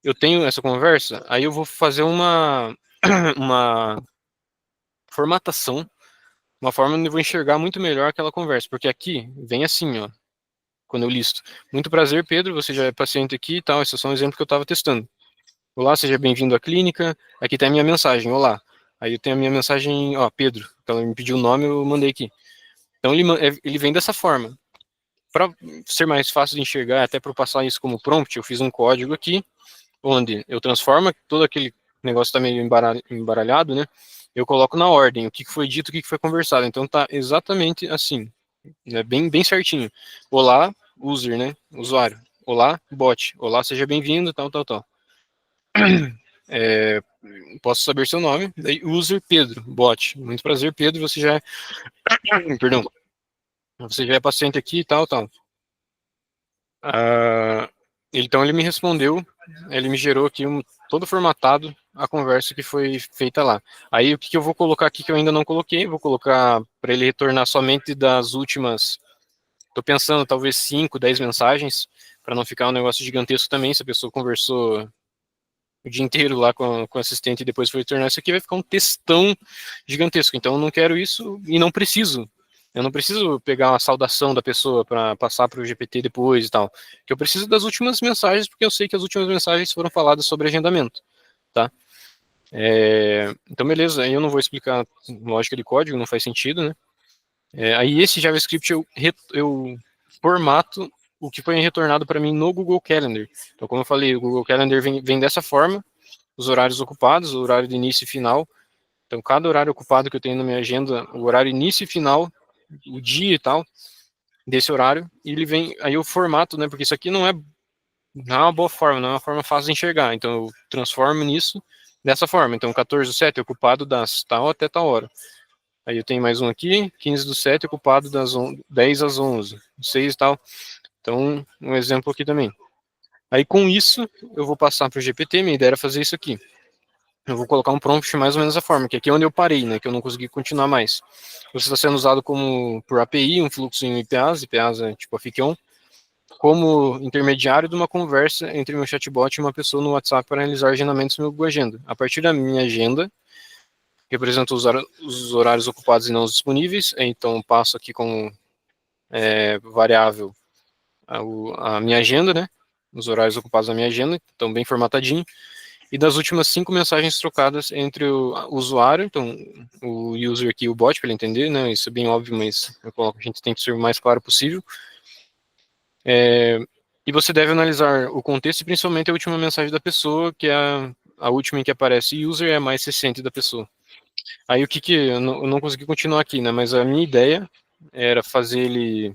eu tenho essa conversa, aí eu vou fazer uma formatação, uma forma onde eu vou enxergar muito melhor aquela conversa, porque aqui vem assim, ó, quando eu listo. Muito prazer, Pedro, você já é paciente aqui e tal, esse é só um exemplo que eu estava testando. Olá, seja bem-vindo à clínica, aqui tem a minha mensagem, olá. Aí eu tenho a minha mensagem, ó, Pedro, então ele me pediu o nome, eu mandei aqui. Então ele vem dessa forma. Para ser mais fácil de enxergar, até para passar isso como prompt, eu fiz um código aqui, onde eu transformo todo aquele negócio está meio embaralhado, né? Eu coloco na ordem, o que foi dito, o que foi conversado. Então tá exatamente assim, né? Bem certinho. Olá, user, né? Usuário. Olá, bot. Olá, seja bem-vindo, tal. Posso saber seu nome? Daí, user Pedro, bot. Muito prazer, Pedro, você já é... Perdão. Você já é paciente aqui e tal. Então ele me respondeu, ele me gerou aqui todo formatado a conversa que foi feita lá. Aí o que eu vou colocar aqui que eu ainda não coloquei, vou colocar para ele retornar somente das últimas, estou pensando talvez 5, 10 mensagens, para não ficar um negócio gigantesco também, se a pessoa conversou o dia inteiro lá com o assistente e depois for retornar isso aqui, vai ficar um textão gigantesco. Então eu não quero isso e não preciso. Eu não preciso pegar uma saudação da pessoa para passar para o GPT depois e tal. Que eu preciso das últimas mensagens, porque eu sei que as últimas mensagens foram faladas sobre agendamento, tá? Então, beleza, aí eu não vou explicar lógica de código, não faz sentido, né? Aí esse JavaScript eu formato o que foi retornado para mim no Google Calendar. Então, como eu falei, o Google Calendar vem dessa forma, os horários ocupados, o horário de início e final. Então, cada horário ocupado que eu tenho na minha agenda, o horário início e final, o dia e tal, desse horário, e ele vem, aí eu formato, né, porque isso aqui não é uma boa forma, não é uma forma fácil de enxergar, então eu transformo nisso dessa forma. Então, 14/7 é ocupado das tal até tal hora. Aí eu tenho mais um aqui, 15/7 ocupado das 10 às 11, 6 e tal. Então, um exemplo aqui também. Aí com isso, eu vou passar para o GPT, minha ideia era fazer isso aqui. Eu vou colocar um prompt mais ou menos da forma, que aqui é onde eu parei, né, que eu não consegui continuar mais. Você está sendo usado por API, um fluxo em IPAs é tipo a Fiction, como intermediário de uma conversa entre meu chatbot e uma pessoa no WhatsApp para realizar agendamentos no meu Google Agenda. A partir da minha agenda, representa os horários ocupados e não os disponíveis, então passo aqui como variável a minha agenda, né? Os horários ocupados na minha agenda, estão bem formatadinho. e das últimas 5 mensagens trocadas entre o usuário, então o user aqui, o bot, para ele entender, né? Isso é bem óbvio, mas eu coloco, a gente tem que ser o mais claro possível. E você deve analisar o contexto e principalmente a última mensagem da pessoa, que é a última em que aparece user é a mais recente da pessoa. Aí o que eu não consegui continuar aqui, né? Mas a minha ideia era fazer ele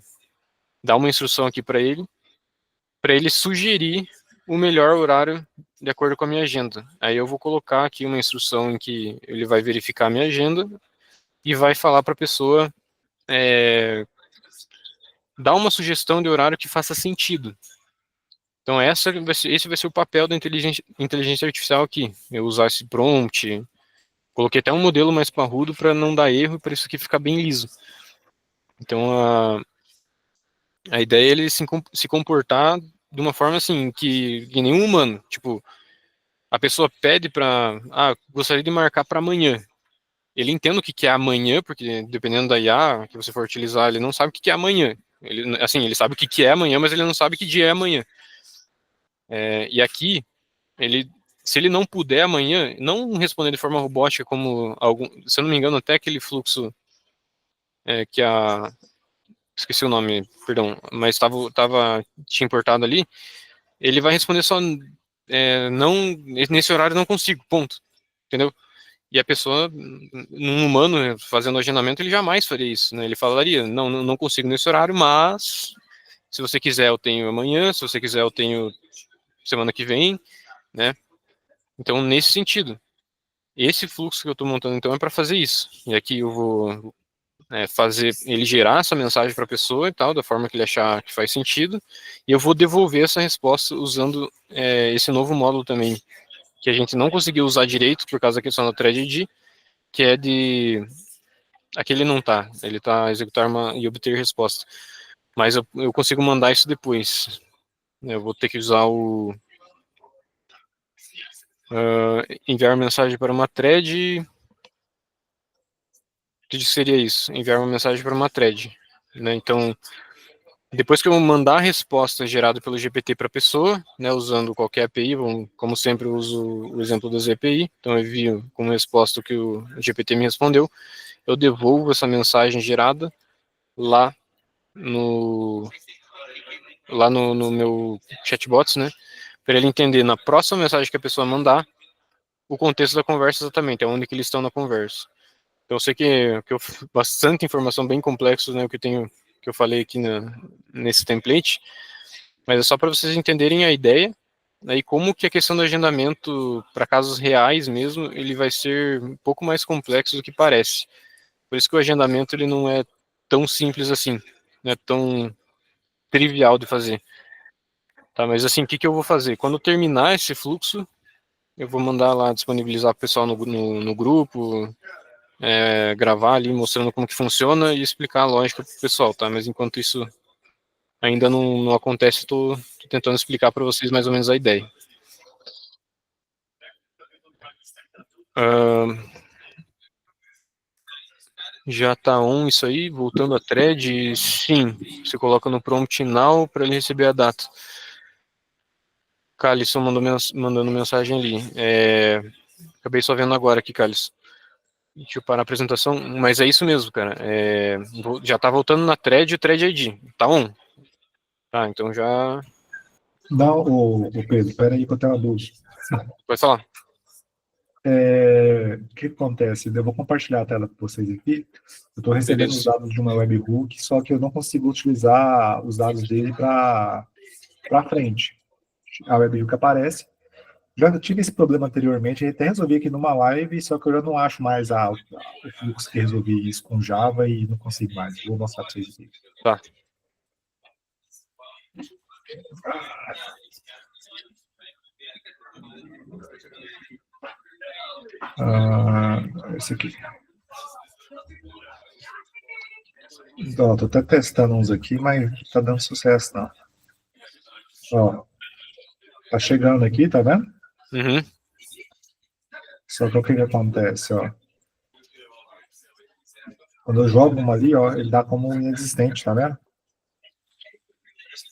dar uma instrução aqui para ele sugerir o melhor horário de acordo com a minha agenda. Aí eu vou colocar aqui uma instrução em que ele vai verificar a minha agenda e vai falar para a pessoa dar uma sugestão de horário que faça sentido. Então esse vai ser o papel da inteligência artificial aqui. Eu usar esse prompt, coloquei até um modelo mais parrudo para não dar erro e para isso aqui ficar bem liso. Então a ideia é ele se comportar de uma forma assim que nenhum humano, tipo, a pessoa pede para, gostaria de marcar para amanhã. Ele entende o que é amanhã, porque dependendo da IA que você for utilizar, ele não sabe o que é amanhã. Ele sabe o que é amanhã, mas ele não sabe que dia é amanhã. E aqui, se ele não puder amanhã, não responder de forma robótica como se eu não me engano, até aquele fluxo que esqueci o nome, perdão, mas tinha importado ali, ele vai responder só não, nesse horário não consigo, ponto. Entendeu? E a pessoa, num humano fazendo agendamento, ele jamais faria isso, né? Ele falaria, não consigo nesse horário, mas se você quiser eu tenho amanhã, se você quiser eu tenho semana que vem, né? Então, nesse sentido, esse fluxo que eu estou montando, então, é para fazer isso. E aqui eu vou fazer ele gerar essa mensagem para a pessoa e tal, da forma que ele achar que faz sentido, e eu vou devolver essa resposta usando esse novo módulo também, que a gente não conseguiu usar direito por causa da questão da thread ID, que é de... Aqui ele não tá, ele tá executar e obter resposta. Mas eu consigo mandar isso depois. Eu vou ter que usar enviar mensagem para uma thread. O que seria isso? Enviar uma mensagem para uma thread. Né? Então, depois que eu mandar a resposta gerada pelo GPT para a pessoa, né, usando qualquer API, como sempre eu uso o exemplo das API, então eu envio como resposta o que o GPT me respondeu, eu devolvo essa mensagem gerada lá no meu chatbots, né, para ele entender na próxima mensagem que a pessoa mandar o contexto da conversa exatamente, onde que eles estão na conversa. Então eu sei que bastante informação bem complexa, né, que eu falei aqui nesse template, mas é só para vocês entenderem a ideia, né, e como que a questão do agendamento para casos reais mesmo, ele vai ser um pouco mais complexo do que parece. Por isso que o agendamento ele não é tão simples assim, não é tão trivial de fazer. Tá, mas assim, o que eu vou fazer? Quando eu terminar esse fluxo, eu vou mandar lá disponibilizar para o pessoal no grupo, gravar ali mostrando como que funciona e explicar a lógica para o pessoal, tá? Mas enquanto isso ainda não acontece, estou tentando explicar para vocês mais ou menos a ideia. Já está on isso aí, voltando a thread, sim, você coloca no prompt now para ele receber a data. Calisson mandando mensagem ali. Acabei só vendo agora aqui, Calisson. Deixa eu parar a apresentação, mas é isso mesmo, cara. Já está voltando na thread, o thread ID. Tá on? Tá, então já... Não, o Pedro, peraí que eu tenho uma dúvida. Pode falar. O que acontece? Eu vou compartilhar a tela com vocês aqui. Eu estou recebendo os dados de uma webhook, só que eu não consigo utilizar os dados dele para frente. A webhook aparece. Já tive esse problema anteriormente, até resolvi aqui numa live, só que eu já não acho mais o fluxo que resolvi isso com Java e não consigo mais. Vou mostrar para vocês aqui. Tá. Esse aqui. Então, tô até testando uns aqui, mas não tá dando sucesso, não. Ó, tá chegando aqui, tá vendo? Uhum. Só que o que acontece, ó. Quando eu jogo uma ali, ó, ele dá como inexistente, tá vendo?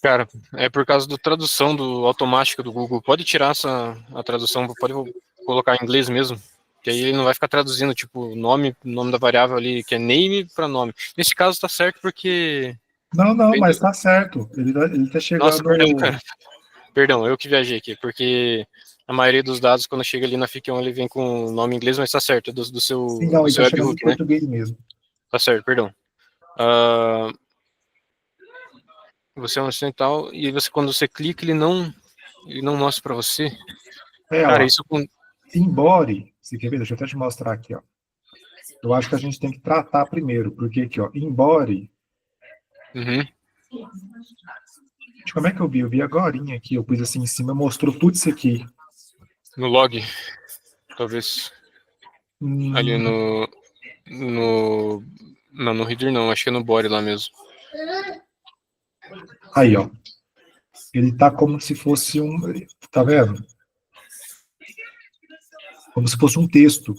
Cara, é por causa da tradução do automática do Google. Pode tirar a tradução, pode colocar em inglês mesmo. Que aí ele não vai ficar traduzindo, tipo, nome da variável ali, que é name para nome. Nesse caso tá certo porque. Não, mas tá certo. Ele tá Nossa, chegando. perdão, cara. Perdão, eu que viajei aqui, porque a maioria dos dados, quando chega ali na FIC1, ele vem com o nome em inglês, mas tá certo, é do seu, Sim, não, do ele seu tá chegando em webhook, né? português mesmo. Tá certo, perdão. Ah, você é um ocidental, e você, quando você clica, ele não mostra para você. Cara, Ó, isso com. embora, você quer ver? Deixa eu até te mostrar aqui, ó. Eu acho que a gente tem que tratar primeiro, porque aqui, ó, embora. Uhum. Como é que eu vi? Eu vi agorinha aqui, eu pus assim em cima, mostrou tudo isso aqui. No log, talvez. Ali no. Não, no header não, acho que é no body lá mesmo. Aí, ó. Ele tá como se fosse um. Tá vendo? Como se fosse um texto.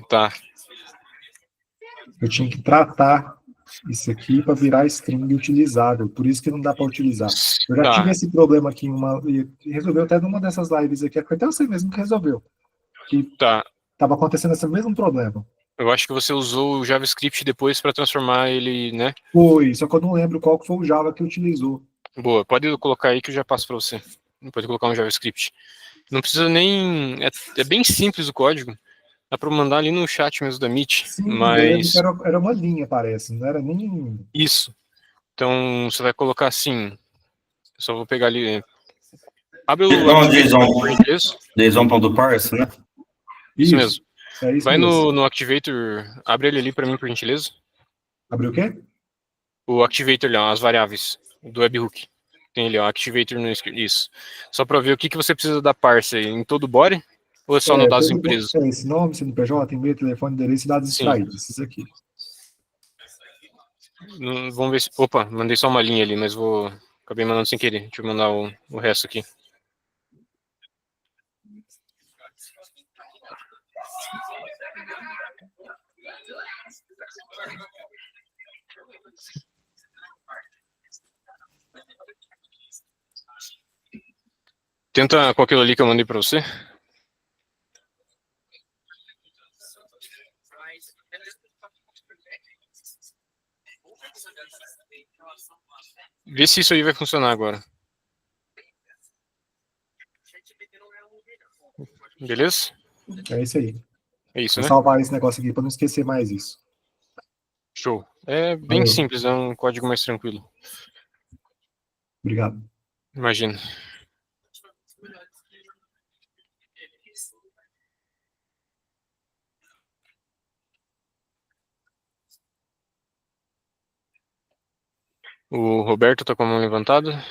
Tá. Eu tinha que tratar isso aqui para virar string utilizável. Por isso que não dá para utilizar. Eu já tive esse problema aqui e resolveu até numa dessas lives aqui. Foi até você mesmo que resolveu. Que Tá. tava acontecendo esse mesmo problema. Eu acho que você usou o JavaScript depois para transformar ele, né? Foi, só que eu não lembro qual foi o Java que utilizou. Boa, pode colocar aí que eu já passo para você. Pode colocar um JavaScript. Não precisa nem. É bem simples o código. Dá para mandar ali no chat mesmo da Meet. Sim, mas. era uma linha, parece. Não era nem. Isso. Então você vai colocar assim. Eu só vou pegar ali. Abre o Não, JSON.parse, né? Isso mesmo. É isso vai mesmo. no Activator. Abre ele ali para mim, por gentileza. Abriu o quê? O Activator ali, ó, as variáveis do webhook. Tem ali, ó, Activator no isso. Só para ver o que você precisa da parse aí. Em todo o body? Ou é só no dados empresas? Esse nome, CNPJ, e-mail, telefone, endereço e dados extraídos. Esses aqui. Vamos ver se. Opa, mandei só uma linha ali, mas vou. Acabei mandando sem querer. Deixa eu mandar o resto aqui. Tenta com aquilo ali que eu mandei para você. Vê se isso aí vai funcionar agora. Beleza? É isso aí. É isso, Vou né? salvar esse negócio aqui para não esquecer mais isso. Show. É bem simples, é um código mais tranquilo. Obrigado. Imagina. O Roberto tá com a mão levantada.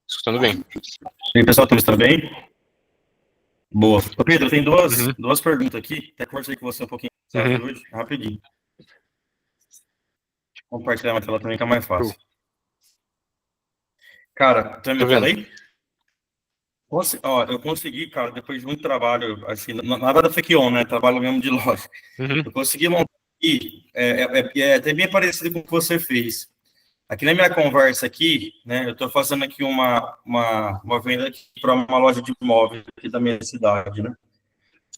Escutando bem. E aí, pessoal, estão bem? Boa. Ô, Pedro, tem duas perguntas aqui. Até conversei com você um pouquinho hoje, rapidinho. Deixa eu compartilhar a tela também, que é mais fácil. Cara, tá me vendo aí? Ó, eu consegui, cara, depois de muito trabalho, assim, nada da fake on, né? Trabalho mesmo de loja. Eu consegui montar aqui, é até bem parecido com o que você fez. Aqui na minha conversa aqui, né, eu estou fazendo aqui uma venda para uma loja de imóveis aqui da minha cidade, né?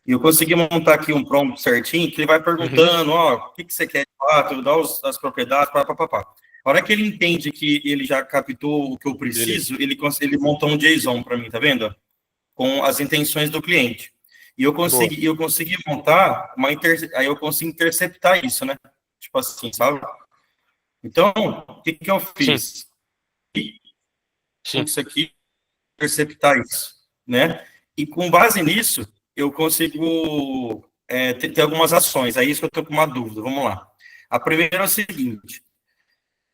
E eu consegui montar aqui um prompt certinho, que ele vai perguntando, ó, o que você quer de fato, dá as propriedades, papapá. A hora que ele entende que ele já captou o que eu preciso, ele monta um JSON para mim, tá vendo? Com as intenções do cliente. E eu consegui montar aí eu consigo interceptar isso, né? Tipo assim, sabe? Então, o que eu fiz? Sim. Isso aqui, interceptar isso, né? E com base nisso, eu consigo ter algumas ações. Aí isso que eu estou com uma dúvida. Vamos lá. A primeira é o seguinte.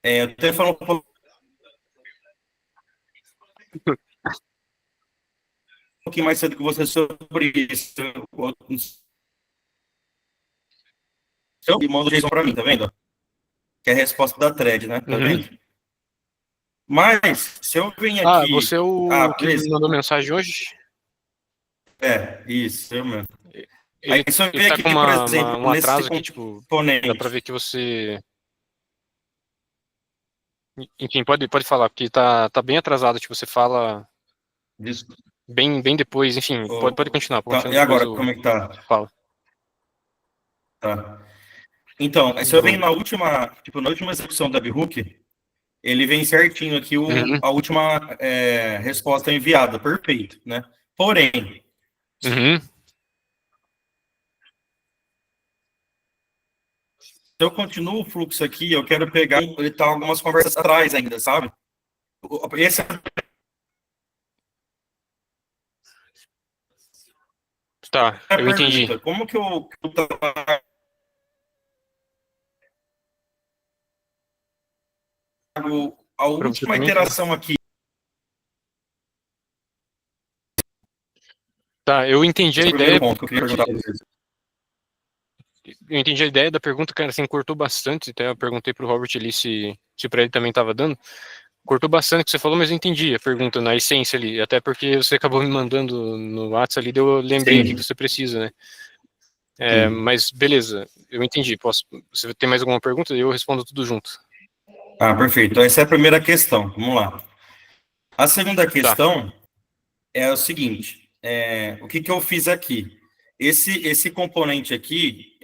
Eu estou falando um pouquinho mais cedo que você sobre isso. E manda o JSON para mim, tá vendo? Que é a resposta da thread, né? Tá vendo? Mas, se eu venho aqui... você é o que me mandou mensagem hoje? Isso, eu mesmo. Ele, Aí se eu ele ver tá aqui com que, por exemplo, um nesse atraso aqui, tipo, dá componente, pra ver que você... Enfim, pode falar, porque tá bem atrasado, tipo, você fala Des- bem depois, enfim, pode continuar, tá, e depois agora, eu como é que tá? falo. Tá. Então, se eu venho na última execução da webhook, ele vem certinho aqui Uhum, a última resposta enviada, perfeito, né? Porém, uhum. se eu continuo o fluxo aqui, eu quero pegar, ele tá algumas conversas atrás ainda, sabe? Esse é Tá, a eu entendi. pergunta. Como que eu trago a Pra você última também entender. iteração aqui? Tá, eu entendi a Esse é o primeiro ideia, ponto que eu queria perguntar para vocês. eu entendi a ideia da pergunta, cara, assim, cortou bastante, até eu perguntei pro Robert ali se pra ele também tava dando. Cortou bastante o que você falou, mas eu entendi a pergunta na essência ali, até porque você acabou me mandando no WhatsApp ali, daí eu lembrei o que Sim, você precisa, né? sim. Mas beleza, eu entendi. Você tem mais alguma pergunta? Eu respondo tudo junto. Ah, perfeito. Então, essa é a primeira questão. Vamos lá. A segunda Tá. questão é o seguinte: o que eu fiz aqui? Esse componente aqui,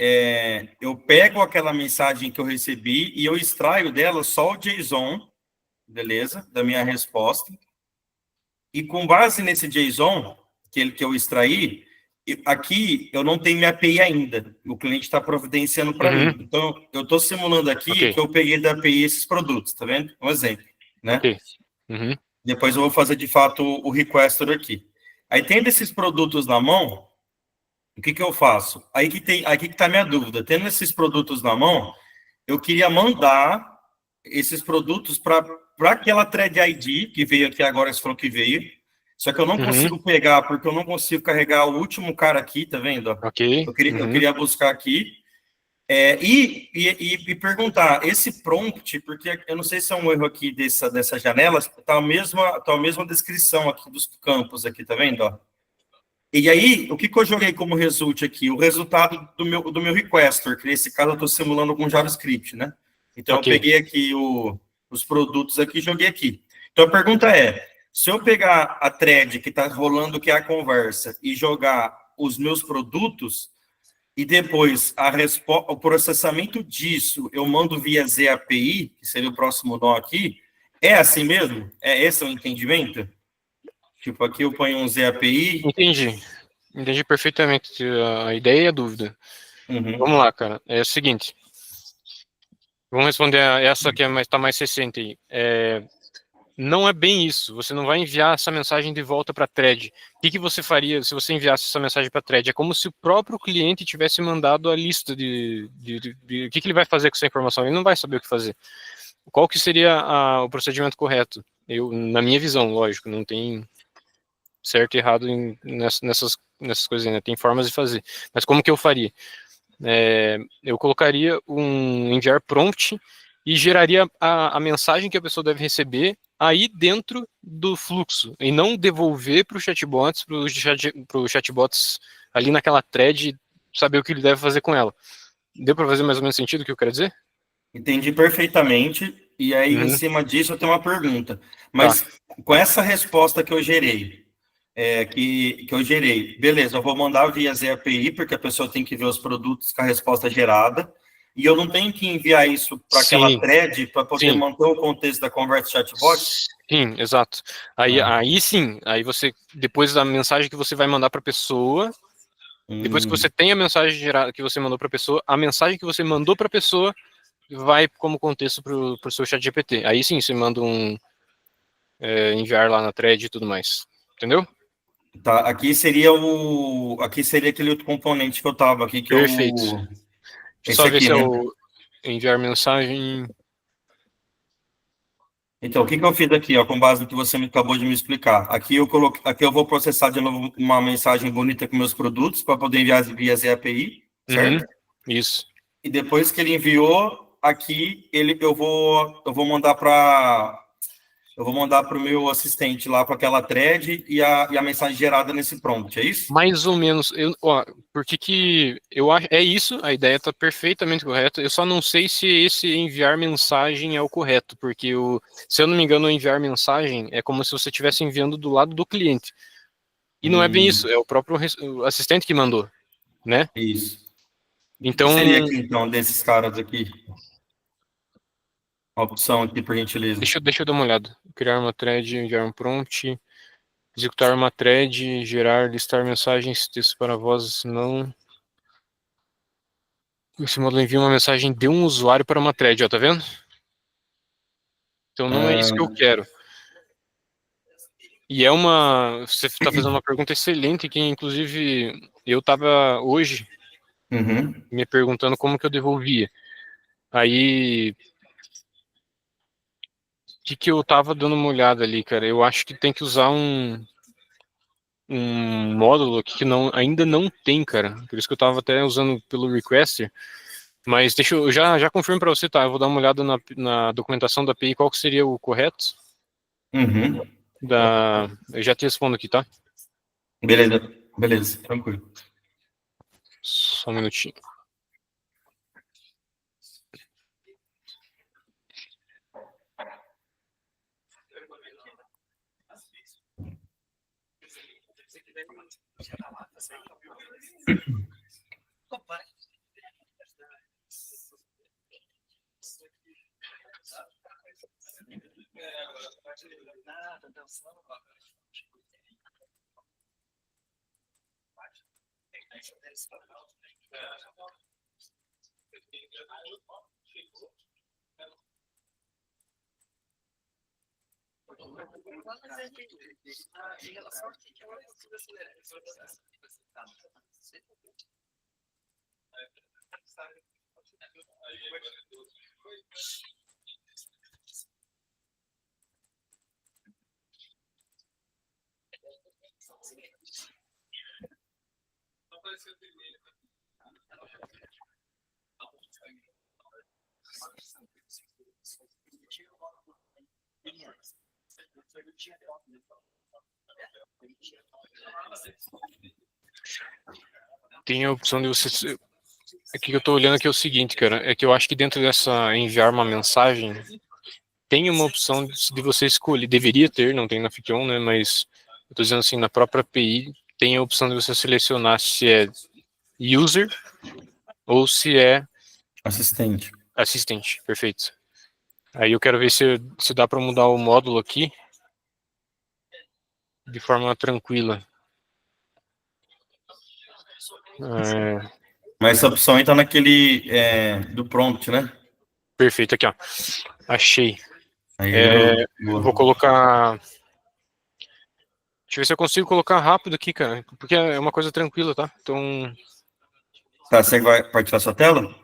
eu pego aquela mensagem que eu recebi e eu extraio dela só o JSON, beleza? Da minha resposta. E com base nesse JSON que eu extraí, aqui eu não tenho minha API ainda. O cliente está providenciando para Uhum. mim. Então, eu estou simulando aqui Ok. que eu peguei da API esses produtos, tá vendo? Um exemplo, né? Ok. Uhum. Depois eu vou fazer, de fato, o requester aqui. Aí, tendo esses produtos na mão, o que eu faço? Aí que está a minha dúvida. Tendo esses produtos na mão, eu queria mandar esses produtos para aquela thread ID, que veio aqui agora, você falou que veio, só que eu não Uhum. consigo pegar, porque eu não consigo carregar o último cara aqui, tá vendo? Ok. Eu Uhum. queria buscar aqui, e perguntar, esse prompt, porque eu não sei se é um erro aqui dessa janela, tá a mesma descrição aqui dos campos aqui, tá vendo? Ó? E aí, o que eu joguei como result aqui? O resultado do meu requester, que nesse caso eu estou simulando com JavaScript, né? Então, eu Ok. peguei aqui os produtos aqui e joguei aqui. Então, a pergunta é, se eu pegar a thread que está rolando, que é a conversa, e jogar os meus produtos, e depois o processamento disso eu mando via ZAPI, que seria o próximo nó aqui, é assim mesmo? É esse o entendimento? Tipo, aqui eu ponho um ZAPI. Entendi. Entendi perfeitamente a ideia e a dúvida. Uhum. Vamos lá, cara. É o seguinte. Vamos responder essa que tá mais recente aí. Não é bem isso. Você não vai enviar essa mensagem de volta para a thread. O que você faria se você enviasse essa mensagem para a thread? É como se o próprio cliente tivesse mandado a lista de o que ele vai fazer com essa informação. Ele não vai saber o que fazer. Qual que seria o procedimento correto? Na minha visão, lógico, não tem certo e errado nessas coisas, né? Tem formas de fazer. Mas como que eu faria? Eu colocaria um enviar prompt e geraria a mensagem que a pessoa deve receber aí dentro do fluxo, e não devolver para os chatbots, ali naquela thread, saber o que ele deve fazer com ela. Deu para fazer mais ou menos sentido o que eu quero dizer? Entendi perfeitamente. E aí, em Uhum. cima disso, eu tenho uma pergunta. Tá. Mas com essa resposta que eu gerei, que eu gerei, beleza, eu vou mandar via ZAPI, porque a pessoa tem que ver os produtos com a resposta gerada, e eu não tenho que enviar isso para aquela Sim, thread para poder sim. manter o contexto da conversa chatbot? Sim, exato. Aí, Ah, aí sim, aí você, depois da mensagem que você vai mandar para a pessoa, depois que você tem a mensagem gerada que você mandou para a pessoa, a mensagem que você mandou para a pessoa vai como contexto para o seu chat GPT. Aí sim, você manda enviar lá na thread e tudo mais. Entendeu? tá, aqui seria aquele outro componente que eu tava aqui, que é Perfeito. Deixa eu esse só ver aqui, se é né? o enviar mensagem. Então, o que eu fiz aqui, ó, com base no que você acabou de me explicar? Aqui eu vou processar de novo uma mensagem bonita com meus produtos para poder enviar via ZAPI, Uhum, certo? isso. E depois que ele enviou, aqui eu vou mandar para eu vou mandar para o meu assistente lá com aquela thread e a mensagem gerada nesse prompt, é isso? Mais ou menos. Porque que eu acho. É isso, a ideia está perfeitamente correta. Eu só não sei se esse enviar mensagem é o correto, porque se eu não me engano, o enviar mensagem é como se você estivesse enviando do lado do cliente. E não é bem isso, é o próprio o assistente que mandou, né? Isso. O que Então, seria aqui, então, desses caras aqui? A opção aqui, por gentileza. deixa eu dar uma olhada. Criar uma thread, enviar um prompt, executar uma thread, gerar, listar mensagens, texto para vozes, não. Esse módulo envia uma mensagem de um usuário para uma thread, ó, tá vendo? Então não é isso que eu quero. E você está fazendo uma pergunta excelente, que inclusive eu estava hoje me perguntando como que eu devolvia. Aí, o que eu estava dando uma olhada ali, cara? Eu acho que tem que usar um módulo aqui que ainda não tem, cara. Por isso que eu estava até usando pelo requester. Mas deixa eu já confirmo para você, tá? Eu vou dar uma olhada na documentação da API, qual que seria o correto. Eu já te respondo aqui, tá? Beleza, tranquilo. Só um minutinho. Tem a opção de você. O que eu tô olhando aqui é o seguinte, cara, é que eu acho que dentro dessa enviar uma mensagem tem uma opção de você escolher, deveria ter, não tem na Fiction, né, mas eu tô dizendo assim, na própria API tem a opção de você selecionar se é user ou se é assistente, perfeito. Aí eu quero ver se dá para mudar o módulo aqui de forma tranquila. Mas essa opção aí tá naquele do prompt, né? Perfeito, aqui ó, achei. Aí, Vou colocar. Deixa eu ver se eu consigo colocar rápido aqui, cara, porque é uma coisa tranquila, tá? Então. Tá, você vai partilhar sua tela?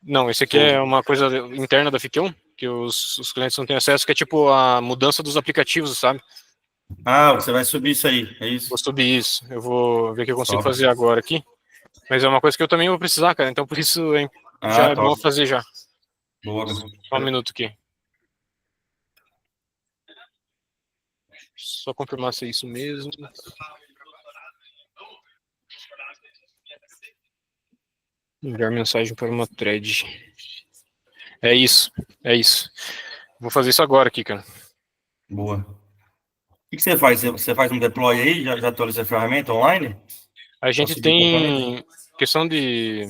Não, esse aqui é uma coisa interna da Fiction, que os clientes não têm acesso, que é tipo a mudança dos aplicativos, sabe? Ah, você vai subir isso aí, é isso? Vou subir isso. Eu vou ver o que eu consigo fazer agora aqui. Mas é uma coisa que eu também vou precisar, cara. Então por isso já é bom fazer já. Boa. Só um minuto aqui. Só confirmar se é isso mesmo. Enviar mensagem para uma thread. É isso. Vou fazer isso agora aqui, cara. Boa. O que você faz? Você faz um deploy aí? Já atualiza a ferramenta online? A gente tem questão de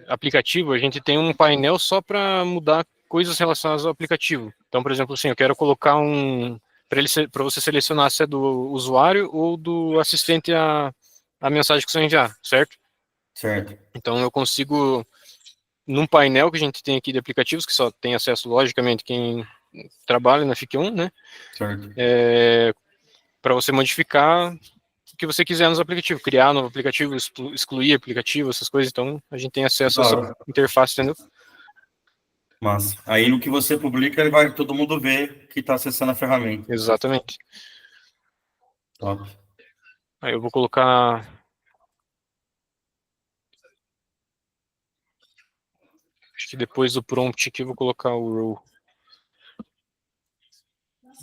aplicativo, a gente tem um painel só para mudar coisas relacionadas ao aplicativo. Então, por exemplo, assim, eu quero colocar para você selecionar se é do usuário ou do assistente a mensagem que você enviar, certo? Certo. Então eu consigo, num painel que a gente tem aqui de aplicativos, que só tem acesso, logicamente, quem trabalha na Fiction, né? Certo. Para você modificar o que você quiser nos aplicativos, criar novo aplicativo, excluir aplicativo, essas coisas. Então a gente tem acesso a essa interface, entendeu? Mas aí no que você publica, todo mundo ver que está acessando a ferramenta. Exatamente. Top. Aí eu vou colocar. Acho que depois do prompt aqui eu vou colocar o row.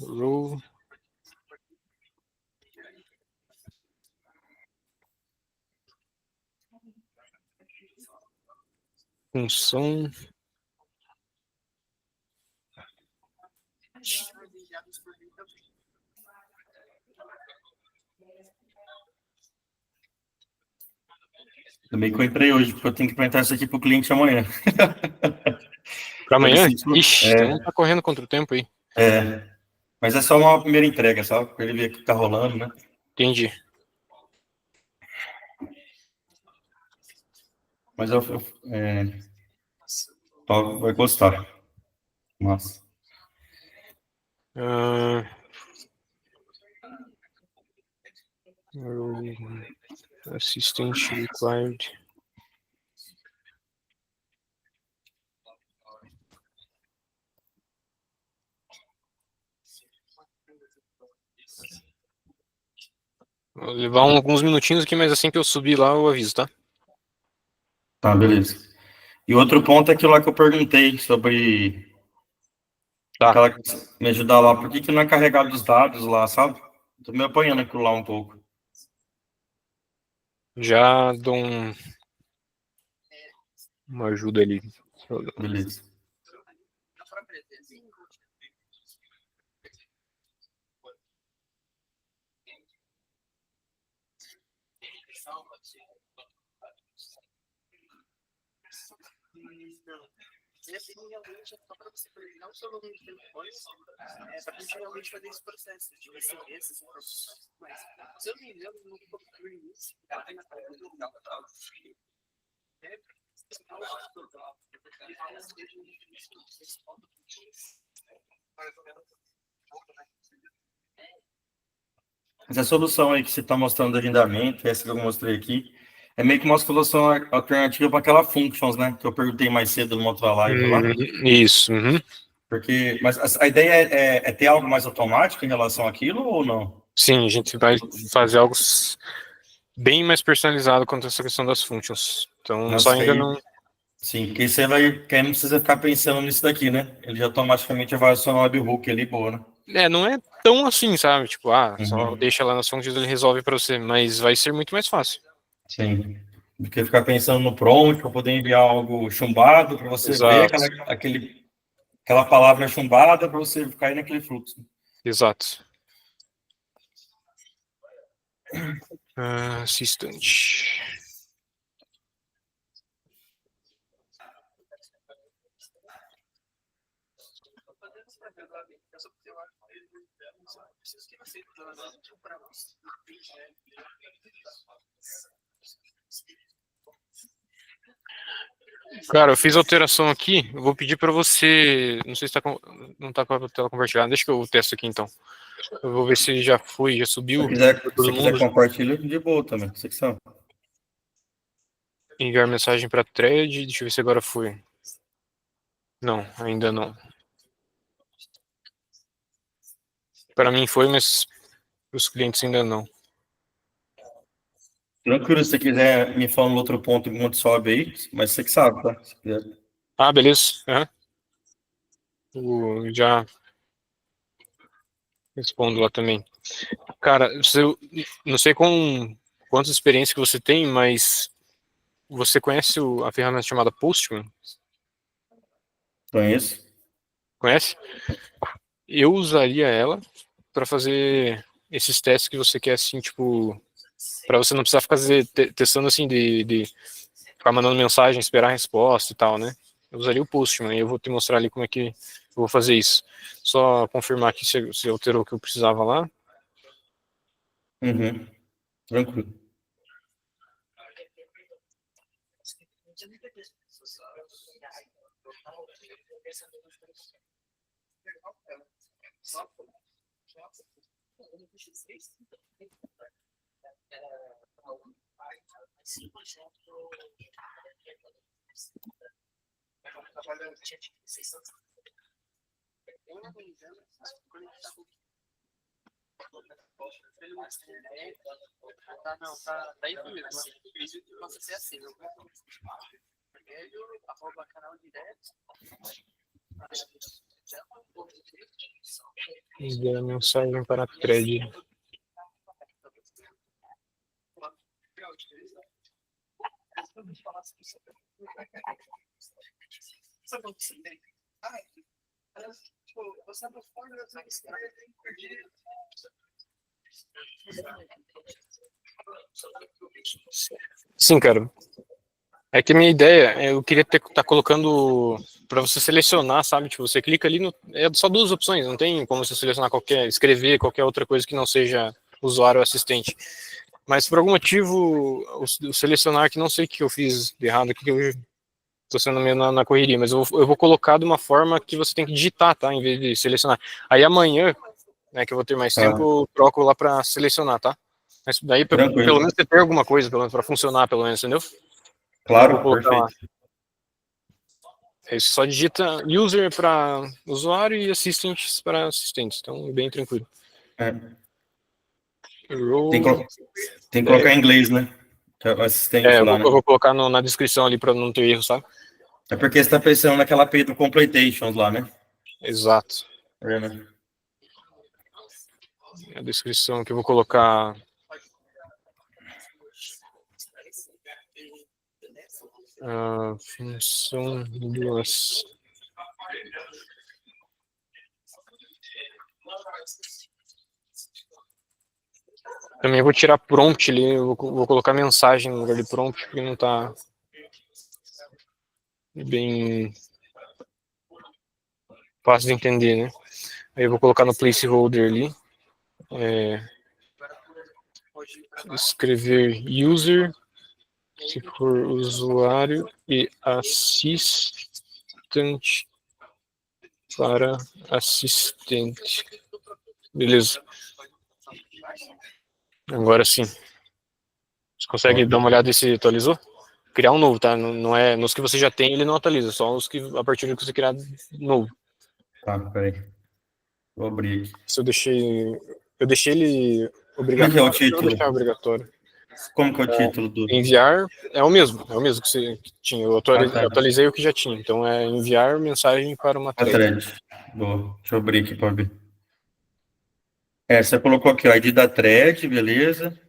Row. Função. Também que eu entrei hoje, porque eu tenho que apresentar isso aqui pro cliente amanhã. Para amanhã? Preciso- Ixi, é. então tá correndo contra o tempo aí. Mas é só uma primeira entrega, sabe? Pra ele ver o que tá rolando, né? Entendi. Mas vai gostar. Nossa. Assistant required. Vou levar alguns minutinhos aqui, mas assim que eu subir lá, eu aviso, tá? Tá, beleza. E outro ponto é aquilo lá que eu perguntei sobre aquela que me ajudar lá. Por que não é carregado os dados lá, sabe? Tô me apanhando aquilo lá um pouco. Já dou uma ajuda ali. Beleza. Esse realmente é só para você pregar o seu nome de telefone, para gente realmente fazer esse processo de essas informações. Mas, se eu não me engano, no início, tem na cara do lugar. Essa solução aí que você está mostrando do agendamento, essa que eu mostrei aqui, é meio que uma solução alternativa para aquela functions, né? Que eu perguntei mais cedo numa outra live lá. Isso. Mas a ideia é ter algo mais automático em relação àquilo ou não? Sim, a gente vai fazer algo bem mais personalizado quanto a essa questão das functions. Então, Nossa, só ainda aí- não. Sim, porque você não precisa ficar pensando nisso daqui, né? Ele já automaticamente vai acionar o webhook ali, boa, né? Não é tão assim, sabe? Tipo, só Uhum. deixa lá nas functions e ele resolve para você, mas vai ser muito mais fácil. Sim. Do que ficar pensando no prompt para poder enviar algo chumbado para você ver Exato. aquela palavra chumbada para você cair naquele fluxo. Exato. Assistant. Cara, eu fiz alteração aqui. Eu vou pedir para você. Não sei se não está com a tela compartilhada. Deixa que eu testo aqui então. Eu vou ver se já foi, já subiu. Se quiser compartilhar, de boa também. Você que sabe. Enviar mensagem para thread. Deixa eu ver se agora foi. Não, ainda não. Para mim foi, mas os clientes ainda não. Tranquilo, se você quiser me falar no outro ponto enquanto sobe aí, mas você que sabe, tá? Se quiser. Beleza. Eu já respondo lá também. Cara, não sei quantas experiências que você tem, mas você conhece a ferramenta chamada Postman? Conheço. Conhece? Eu usaria ela para fazer esses testes que você quer, assim, tipo, para você não precisar ficar testando assim de ficar mandando mensagem, esperar a resposta e tal, né? Eu usaria o Postman e eu vou te mostrar ali como é que eu vou fazer isso. Só confirmar aqui se alterou o que eu precisava lá. Uhum. Tranquilo. Não, tá isso mesmo. Acredito que possa ser assim. Arroba canal direto. Enviar mensagem para a thread. Sim, cara. É que a minha ideia, eu queria tá colocando para você selecionar, sabe? Tipo, você clica ali no, é só duas opções, não tem como você selecionar escrever qualquer outra coisa que não seja usuário ou assistente. Mas por algum motivo, o selecionar que não sei o que eu fiz de errado aqui, que eu tô sendo meio na correria, mas eu vou colocar de uma forma que você tem que digitar, tá? Em vez de selecionar. Aí amanhã, né, que eu vou ter mais tempo, eu troco lá para selecionar, tá? Mas daí, pelo menos você tem alguma coisa, pelo menos para funcionar, pelo menos, entendeu? Claro, perfeito. Lá. Aí você só digita user para usuário e assistentes para assistentes, então bem tranquilo. É. Tem que colocar em inglês, né? Que é o assistente lá, né? Eu vou colocar na descrição ali para não ter erro, sabe? É porque você está pensando naquela API do Completations lá, né? Exato. É, né? A descrição que eu vou colocar. Função duas. Também vou tirar prompt ali, eu vou colocar mensagem no lugar de prompt, porque não está bem fácil de entender, né? Aí eu vou colocar no placeholder ali. Escrever user, se for usuário, e assistente para assistente. Beleza. Agora sim. Você consegue dar uma olhada se atualizou? Criar um novo, tá? Não é, nos que você já tem, ele não atualiza, só os que a partir do que você criar novo. Tá, peraí. Vou abrir aqui. Se eu deixei ele obrigatório. Como é que é o título? Vou deixar obrigatório. Como que é o título do... Enviar é o mesmo que você tinha. Eu atualizei o que já tinha. Então é enviar mensagem para uma thread. Boa. Deixa eu abrir aqui para ver. Você colocou aqui, ó, ID da thread, beleza.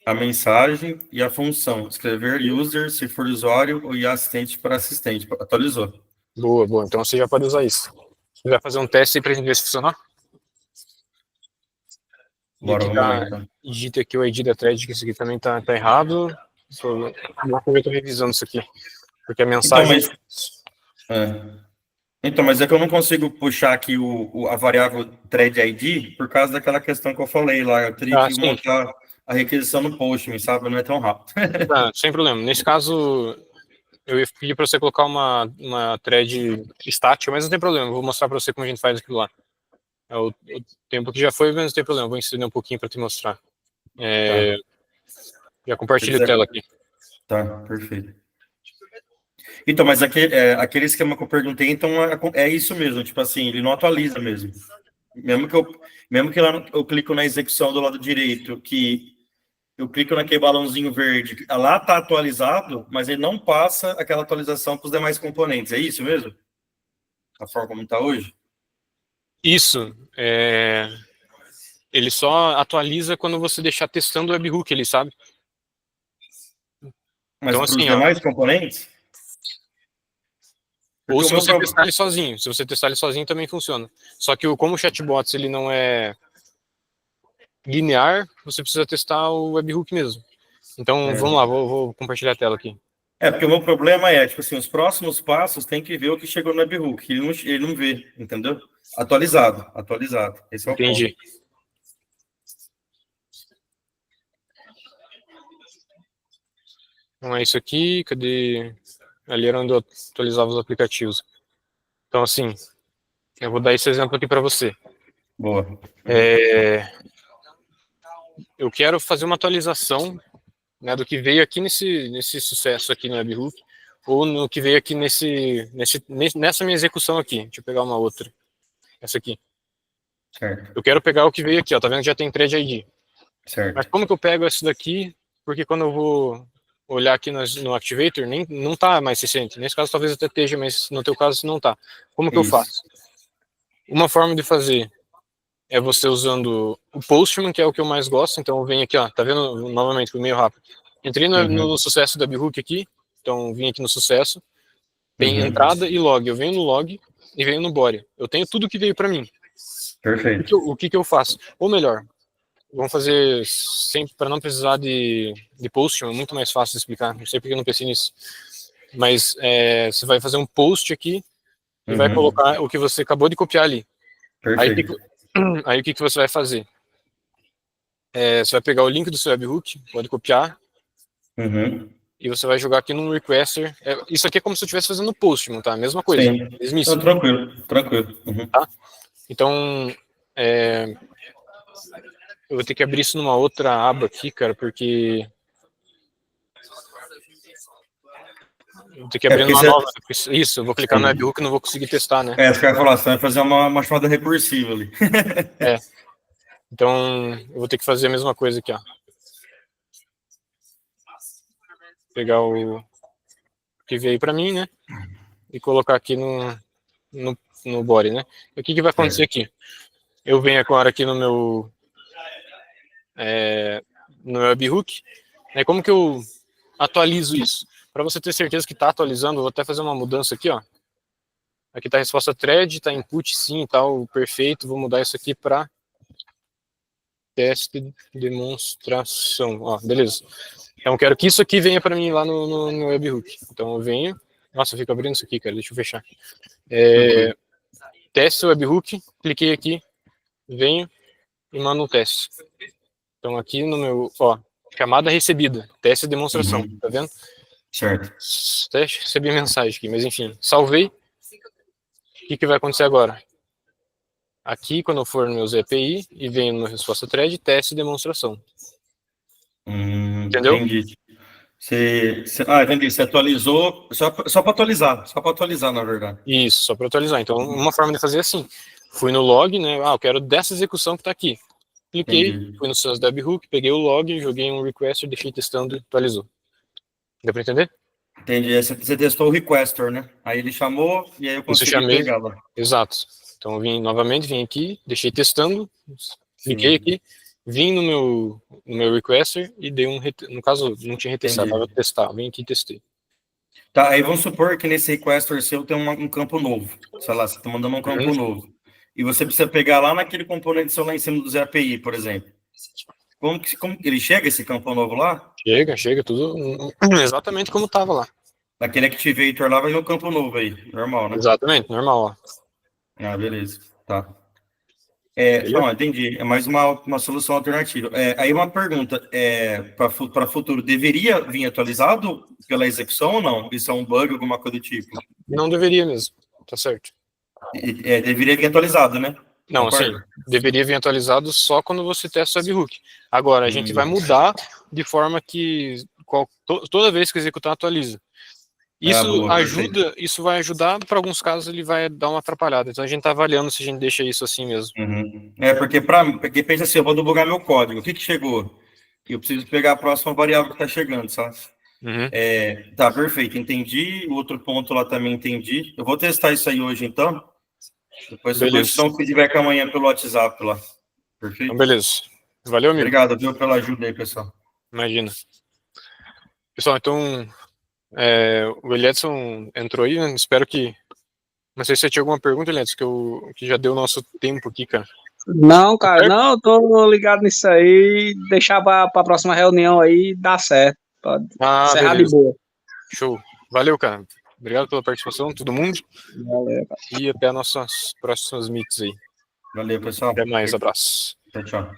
A mensagem e a função. Escrever user, se for usuário, e assistente para assistente. Atualizou. Boa. Então você já pode usar isso. Você vai fazer um teste aí para a gente ver se funcionar? Bora, vamos lá, então. Digita aqui o ID da thread, que isso aqui também tá errado. Eu estou revisando isso aqui. Porque a mensagem... Então, mas é que eu não consigo puxar aqui a variável thread ID por causa daquela questão que eu falei lá. Eu teria que montar a requisição no Postman, sabe? Não é tão rápido. Sem problema. Nesse caso, eu ia pedir para você colocar uma thread estática, mas não tem problema. Eu vou mostrar para você como a gente faz aquilo lá. O tempo que já foi, mas não tem problema. Eu vou estender um pouquinho para te mostrar. Já compartilho a tela aqui. Tá, perfeito. Então, mas aquele esquema que eu perguntei, então é isso mesmo, tipo assim, ele não atualiza mesmo. Mesmo que lá eu clico na execução do lado direito, que eu clico naquele balãozinho verde, lá tá atualizado, mas ele não passa aquela atualização para os demais componentes, é isso mesmo? A forma como está hoje? Isso. Ele só atualiza quando você deixar testando o webhook, ele sabe? Mas então, para os demais componentes? Ou se você testar ele sozinho. Se você testar ele sozinho, também funciona. Só que como o chatbot ele não é linear, você precisa testar o webhook mesmo. Então, vamos lá, vou compartilhar a tela aqui. Porque o meu problema tipo assim, os próximos passos tem que ver o que chegou no webhook. Ele não vê, entendeu? Atualizado. Esse é o Entendi. ponto. Então é isso aqui, cadê? Ali era onde eu atualizava os aplicativos. Então, assim, eu vou dar esse exemplo aqui para você. Boa. Eu quero fazer uma atualização, né, do que veio aqui nesse sucesso aqui no webhook, ou no que veio aqui nessa minha execução aqui. Deixa eu pegar uma outra. Essa aqui. Certo. Eu quero pegar o que veio aqui, ó. Tá vendo que já tem thread ID. Certo. Mas como que eu pego esse daqui? Porque quando eu vou olhar aqui no Activator, não tá mais recente. Nesse caso talvez até esteja, mas no teu caso não tá. Como que eu faço? Uma forma de fazer é você usando o Postman, que é o que eu mais gosto. Então eu venho aqui, ó, tá vendo novamente, foi meio rápido. Entrei no sucesso da Webhook aqui, então vim aqui no sucesso. Tem entrada e log. Eu venho no log e venho no body. Eu tenho tudo que veio para mim. Perfeito. O que eu faço? Ou melhor, vamos fazer sempre para não precisar de Postman, é muito mais fácil de explicar. Não sei porque eu não pensei nisso. Mas você vai fazer um post aqui e vai colocar o que você acabou de copiar ali. Perfeito. Aí o que você vai fazer? Você vai pegar o link do seu webhook, pode copiar, e você vai jogar aqui num requester. Isso aqui é como se eu estivesse fazendo Postman, tá? Mesma coisa. Sim. Não, tranquilo. Tá? Então, eu vou ter que abrir isso numa outra aba aqui, cara, porque... Vou ter que abrir numa nova. Isso, eu vou clicar no webhook e não vou conseguir testar, né? Você vai falar, você vai fazer uma chamada recursiva ali. Então, eu vou ter que fazer a mesma coisa aqui, ó. Pegar o que veio para mim, né? E colocar aqui no body, né? E o que vai acontecer aqui? Eu venho agora aqui no meu webhook. Como que eu atualizo isso? Para você ter certeza que está atualizando, eu vou até fazer uma mudança aqui, ó. Aqui está a resposta thread, está input sim, tal, perfeito. Vou mudar isso aqui para teste de demonstração. Ó, beleza. Então, eu quero que isso aqui venha para mim lá no webhook. Então, eu venho... Nossa, eu fico abrindo isso aqui, cara. Deixa eu fechar. Teste webhook. Cliquei aqui. Venho e mando um teste. Então, aqui no meu... Ó, chamada recebida. Teste de demonstração. Tá vendo? Certo. Teste, recebi mensagem aqui. Mas, enfim. Salvei. O que vai acontecer agora? Aqui, quando eu for no meu API e venho no resposta thread, teste de demonstração. Entendeu? Entendi. Entendi. Você atualizou só para atualizar, na verdade. Isso, só para atualizar. Então, uma forma de fazer é assim. Fui no log, né? Eu quero dessa execução que está aqui. Cliquei, fui no seu webhook, peguei o log, joguei um requester, deixei testando e atualizou. Deu para entender? Entendi. Você testou o requester, né? Aí ele chamou e aí eu consegui pegar lá. Exato. Então, eu vim aqui, deixei testando, cliquei aqui, vim no meu requester e dei no caso, não tinha retestado, estava testar, vim aqui e testei. Tá, aí vamos supor que nesse requester seu tem um campo novo. Sei lá, você está mandando um campo novo. E você precisa pegar lá naquele componente seu lá em cima do ZAPI, por exemplo. Como ele chega esse campo novo lá? Chega, tudo exatamente como estava lá. Naquele Activator lá vai no campo novo aí, normal, né? Exatamente, normal, ó. Ah, beleza, tá. Não, entendi. É mais uma solução alternativa. Aí uma pergunta, para futuro, deveria vir atualizado pela execução ou não? Isso é um bug, alguma coisa do tipo? Não deveria mesmo, tá certo. Deveria vir atualizado, né? Não, assim, deveria vir atualizado só quando você testa o webhook. Agora, a gente vai mudar de forma que toda vez que executar, atualiza. Isso vai ajudar, para alguns casos ele vai dar uma atrapalhada. Então a gente está avaliando se a gente deixa isso assim mesmo. Porque pensa assim, eu vou debugar meu código. O que chegou? Eu preciso pegar a próxima variável que está chegando, sabe? Tá, perfeito, entendi. O outro ponto lá também entendi. Eu vou testar isso aí hoje, então. Depois eu vou te dar um feedback amanhã pelo WhatsApp lá. Perfeito? Então, beleza. Valeu, amigo. Obrigado, viu, pela ajuda aí, pessoal. Imagina. Pessoal, então... o Eliedson entrou aí, né? Espero que... Não sei se você tinha alguma pergunta, Eliedson, que já deu o nosso tempo aqui, cara. Não, cara, não, eu tô ligado nisso aí, deixar pra próxima reunião aí, dá certo. Pode encerrar de boa. Show. Valeu, cara. Obrigado pela participação, todo mundo. Valeu, cara. E até as nossas próximas meets aí. Valeu, pessoal. Até mais, abraço. Tchau.